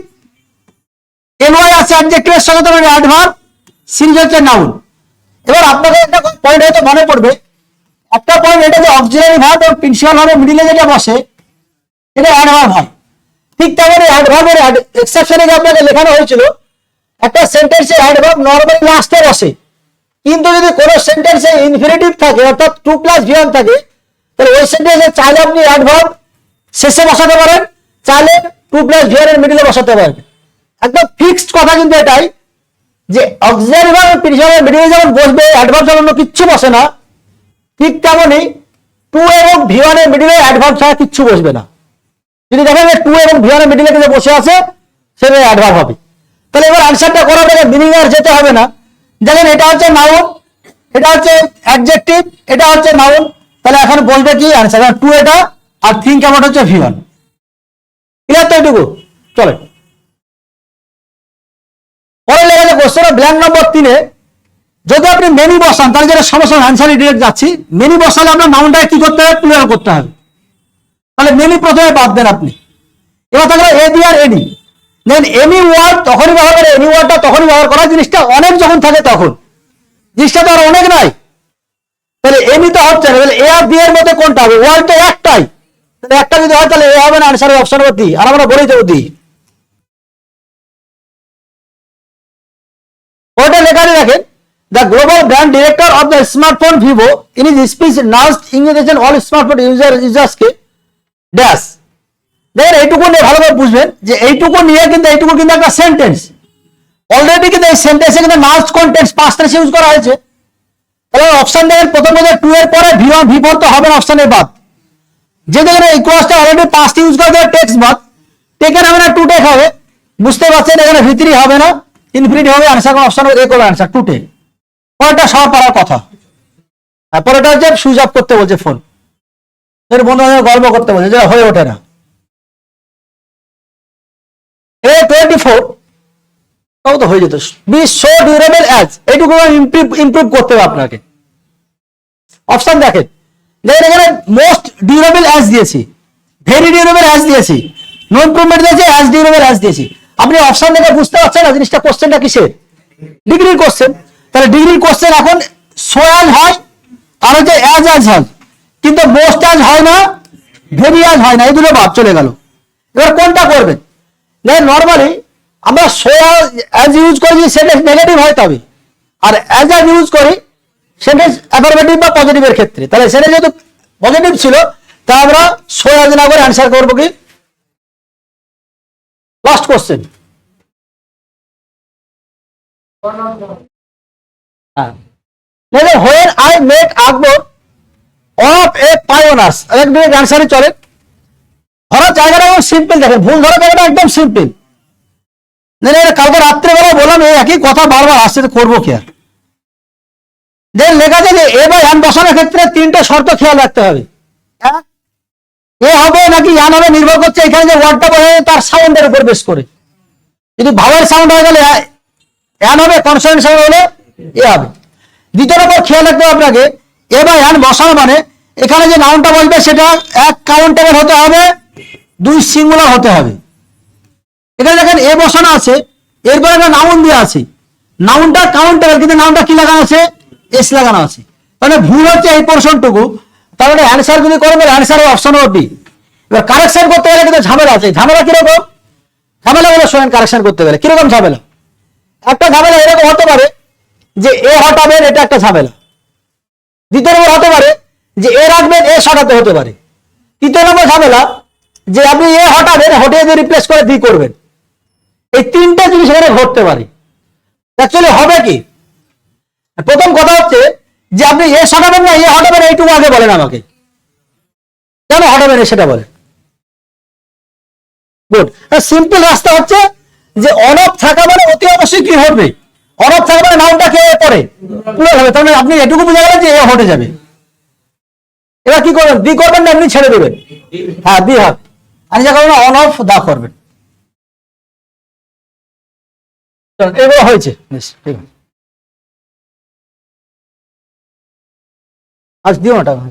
এনওয়াই আছে অ্যাডজেক্টিভের সঙ্গে তো মানে অ্যাডভার্ব, সিরিজ হচ্ছে নাউন। এবার আপনাকে একটা পয়েন্ট হয়তো মনে পড়বে, একটা পয়েন্ট এটা যে অক্সিলারি ভার্ব এবং প্রিন্সিপাল ভার্বের মিডিলে যেটা বসে এটা অ্যাডভার্ব হয়। ঠিক তেমনি অ্যাডভার্বের এক্সেপশনে যে আপনাকে লেখানো হয়েছিল, একটা সেন্টেন্সে অ্যাডভার্ব নরমালি লাস্টে বসে, কিন্তু যদি কোনো সেন্টেন্সে ইনফিনিটিভ থাকে অর্থাৎ 2+V1 থাকে, তাহলে ওই সেন্টেন্সে চাইলে আপনি অ্যাডভার্ব শেষে বসাতে পারেন, চাইলে 2+V1 এর মিডিলে বসাতে পারেন। একদম ফিক্সড কথা কিন্তু এটাই যে অক্সিলারি ভার্ব প্রিন্সিপালের মিডিলে যখন বসবে অ্যাডভার্ব ছাড়া অন্য কিচ্ছু বসে না, ঠিক তেমনই 2 এবং V1 এর মিডিলে অ্যাডভার্ব ছাড়া কিচ্ছু বসবে না। যদি দেখেন যে 2 এবং V1 এর মিডিলে কিন্তু বসে আছে, সেটা অ্যাডভার্ব হবে। তাহলে এবার আনসারটা করার পরে মিনিং আর যেতে হবে না। দেখেন এটা হচ্ছে নাউন, এটা হচ্ছে অ্যাডজেক্টিভ, এটা হচ্ছে নাউন, তাহলে এখন বলবে কি আনসার 2 এটা, আর থিঙ্ক অ্যাবাউট হচ্ছে V1। ক্লিয়ার তো এটুকু? চলে পরে লেখা আছে কোশ্চেন ব্ল্যাঙ্ক নম্বর 3-এ, যদি আপনি মেনি বসান তাহলে যেটা সমস্যা আনসারই ডিরেক্ট যাচ্ছি, মেনি বসালে আপনার নাউনটাকে কি করতে হবে, ক্লিয়ার করতে হবে। তাহলে মেনি প্রথমে বাদ দেন আপনি। এবার থাকলে এডি আর এডি, দেন এনি ওয়ার্ড তখনই ব্যবহার করে, এনি ওয়ার্ডটা তখনই ব্যবহার করা জিনিসটা অনেক যখন থাকে তখন, জিনিসটা তো আর অনেক নাই, তাহলে এনি তো হচ্ছে না, তাহলে এ আর বি এর মধ্যে কোনটা হবে, ওয়ার্ড তো একটাই, তাহলে একটা যদি হয় তাহলে এ হবে না, আনসারের অপশন নম্বর ডি। আর আমরা বলেই দেবো ডি। ওটা লেখা রাখেন the global brand director of the smartphone Vivo in his speech announced invitation all smartphone users K dash. দেখেন এইটুকু নিয়ে ভালোভাবে বুঝবেন যে এইটুকু নিয়ে কিন্তু এইটুকু কিন্তু একটা সেন্টেন্স, অলরেডি কিন্তু এই সেন্টেন্সে কিন্তু noun contents past tense use করা হয়েছে। তাহলে অপশন দেখেন প্রথম মধ্যে 2 এর পরে V1 V4 তো হবে না, অপশনের বাদ। যে দেখেন এই ক্লজটা অলরেডি পাস্ট ইউজ করে দেওয়া টেক্সট বাদ, টেকেন হবে না টু টেক হবে, বুঝতে পারছেন এখানে ভিতরি হবে না ইনফিনিটি হবে, আনসার অপশন এ করবে আনসার টু টেক। পরেরটা সব পারার কথা, আর পরেরটা হচ্ছে সুইচ অফ করতে বলছে ফোন, এর বন্ধু গল্প করতে বলছে, যেটা হয়ে ওঠে না। A24 তাও তো হয়ে যেত, বি সো ডিউরেবল অ্যাজ, এইটুকু ইমপ্রুভ করতে হবে আপনাকে। অপশন দেখেন, দেখেন এখানে মোস্ট ডিউরেবল অ্যাজ দিয়েছি, ভেরি ডিউরেবল অ্যাজ দিয়েছি, নো ইমপ্রুভমেন্ট দিয়েছি, অ্যাজ ডিউরেবল অ্যাজ দিয়েছি। আপনি অপশন দেখে বুঝতে পারছেন না জিনিসটা, কোশ্চেনটা কিসের? ডিগ্রির কোশ্চেন। তাহলে ডিগ্রির কোশ্চেন এখন সো অ্যাজ হয় আর হচ্ছে অ্যাজ হয়, কিন্তু মোস্ট অ্যাজ হয় না, ভেরি অ্যাজ হয় না, এই দুটো বাদ চলে গেল। এবার কোনটা করবেন? নর্মালি আমরা সো অ্যাজ ইউজ করি সেন্টেন্স নেগেটিভ হয় তবে, আর অ্যাজ ইউজ করি সেন্টেন্স অ্যাফারমেটিভ বা পজিটিভের ক্ষেত্রে। তাহলে সেটা যেহেতু পজিটিভ ছিল, তা আমরা সো অ্যাজ না করে অ্যান্সার করবো কি লাস্ট কোশ্চেন। হ্যাঁ, when I met Akbar of a pioneers, অ্যান্সারই চলে। ধরার জায়গাটা সিম্পল, দেখেন ভুল ধরার জায়গাটা একদম সিম্পল। কালকে রাত্রেবেলা বললাম এই একই কথা বারবার আসছে, করবো কি আর। যে লেখা আছে যে এ বা ইয়ান বসানোর ক্ষেত্রে তিনটে শর্ত খেয়াল রাখতে হবে। এ হবে নাকি ইয়ান হবে নির্ভর করছে এখানে যে ওয়ার্ডটা বসে তার সাউন্ডের উপর বেশ করে। যদি ভাওয়েল সাউন্ড হয়ে গেলে ইয়ান হবে, কনসোনেন্ট সাউন্ড হলে এ হবে। দ্বিতীয় নম্বর খেয়াল রাখতে হবে আপনাকে, এ বা ইয়ান বসানো মানে এখানে যে নাউনটা বলবে সেটা এক কাউন্টেবল হতে হবে, দুই সিঙ্গুলার হতে হবে। এখানে দেখেন এ বসানো আছে, এরপর একটা নাউন দিয়ে আছে, নাউনটা কাউন্টেবল কিন্তু নাউনটা কি লাগানো আছে? এস লাগানো আছে। মানে ভুল হচ্ছে এই পোর্শনটুকু, তাহলে অ্যান্সার যদি করবে অ্যান্সারের অপশন হবে বি। এবার কারেকশন করতে গেলে কিন্তু ঝামেলা আছে। ঝামেলা কিরকম? ঝামেলা বলে শোনেন, কারেকশন করতে গেলে কিরকম ঝামেলা? একটা ঝামেলা এরকম হতে পারে যে এ হটাবেন, এটা একটা ঝামেলা। দ্বিতীয় নম্বর হতে পারে যে এ রাখবেন, এ সটাতে হতে পারে। তৃতীয় নম্বর ঝামেলা যে আপনি এ হটাবেন, হটিয়ে দিয়ে রিপ্লেস করে দি করবেন। এই তিনটা জিনিস এখানে ঘটতে পারে। অ্যাকচুয়ালি হবে কি, প্রথম কথা হচ্ছে যে আপনি এ সটাবেন না এ হটাবেন, এইটুকু আগে বলেন আমাকে, কেন হটাবেন সেটা বলেন। গুড। সিম্পল রাস্তা হচ্ছে যে অন অফ থাকা মানে অতি অবশ্যই কি হবে, অন অফ থাকা মানে নাউনটা কে পড়ে পুরো হবে, তার মানে আপনি এটুকু বুঝে গেলেন যে এ হটে যাবে। এবার কি করবেন? দি করবেন না এমনি ছেড়ে দেবেন? হ্যাঁ, দি হবে। আমি যা করবেন অন অফ দা করবেন। এগুলো হয়েছে বেশ, ঠিক আছে। আজ দিও না টাকা।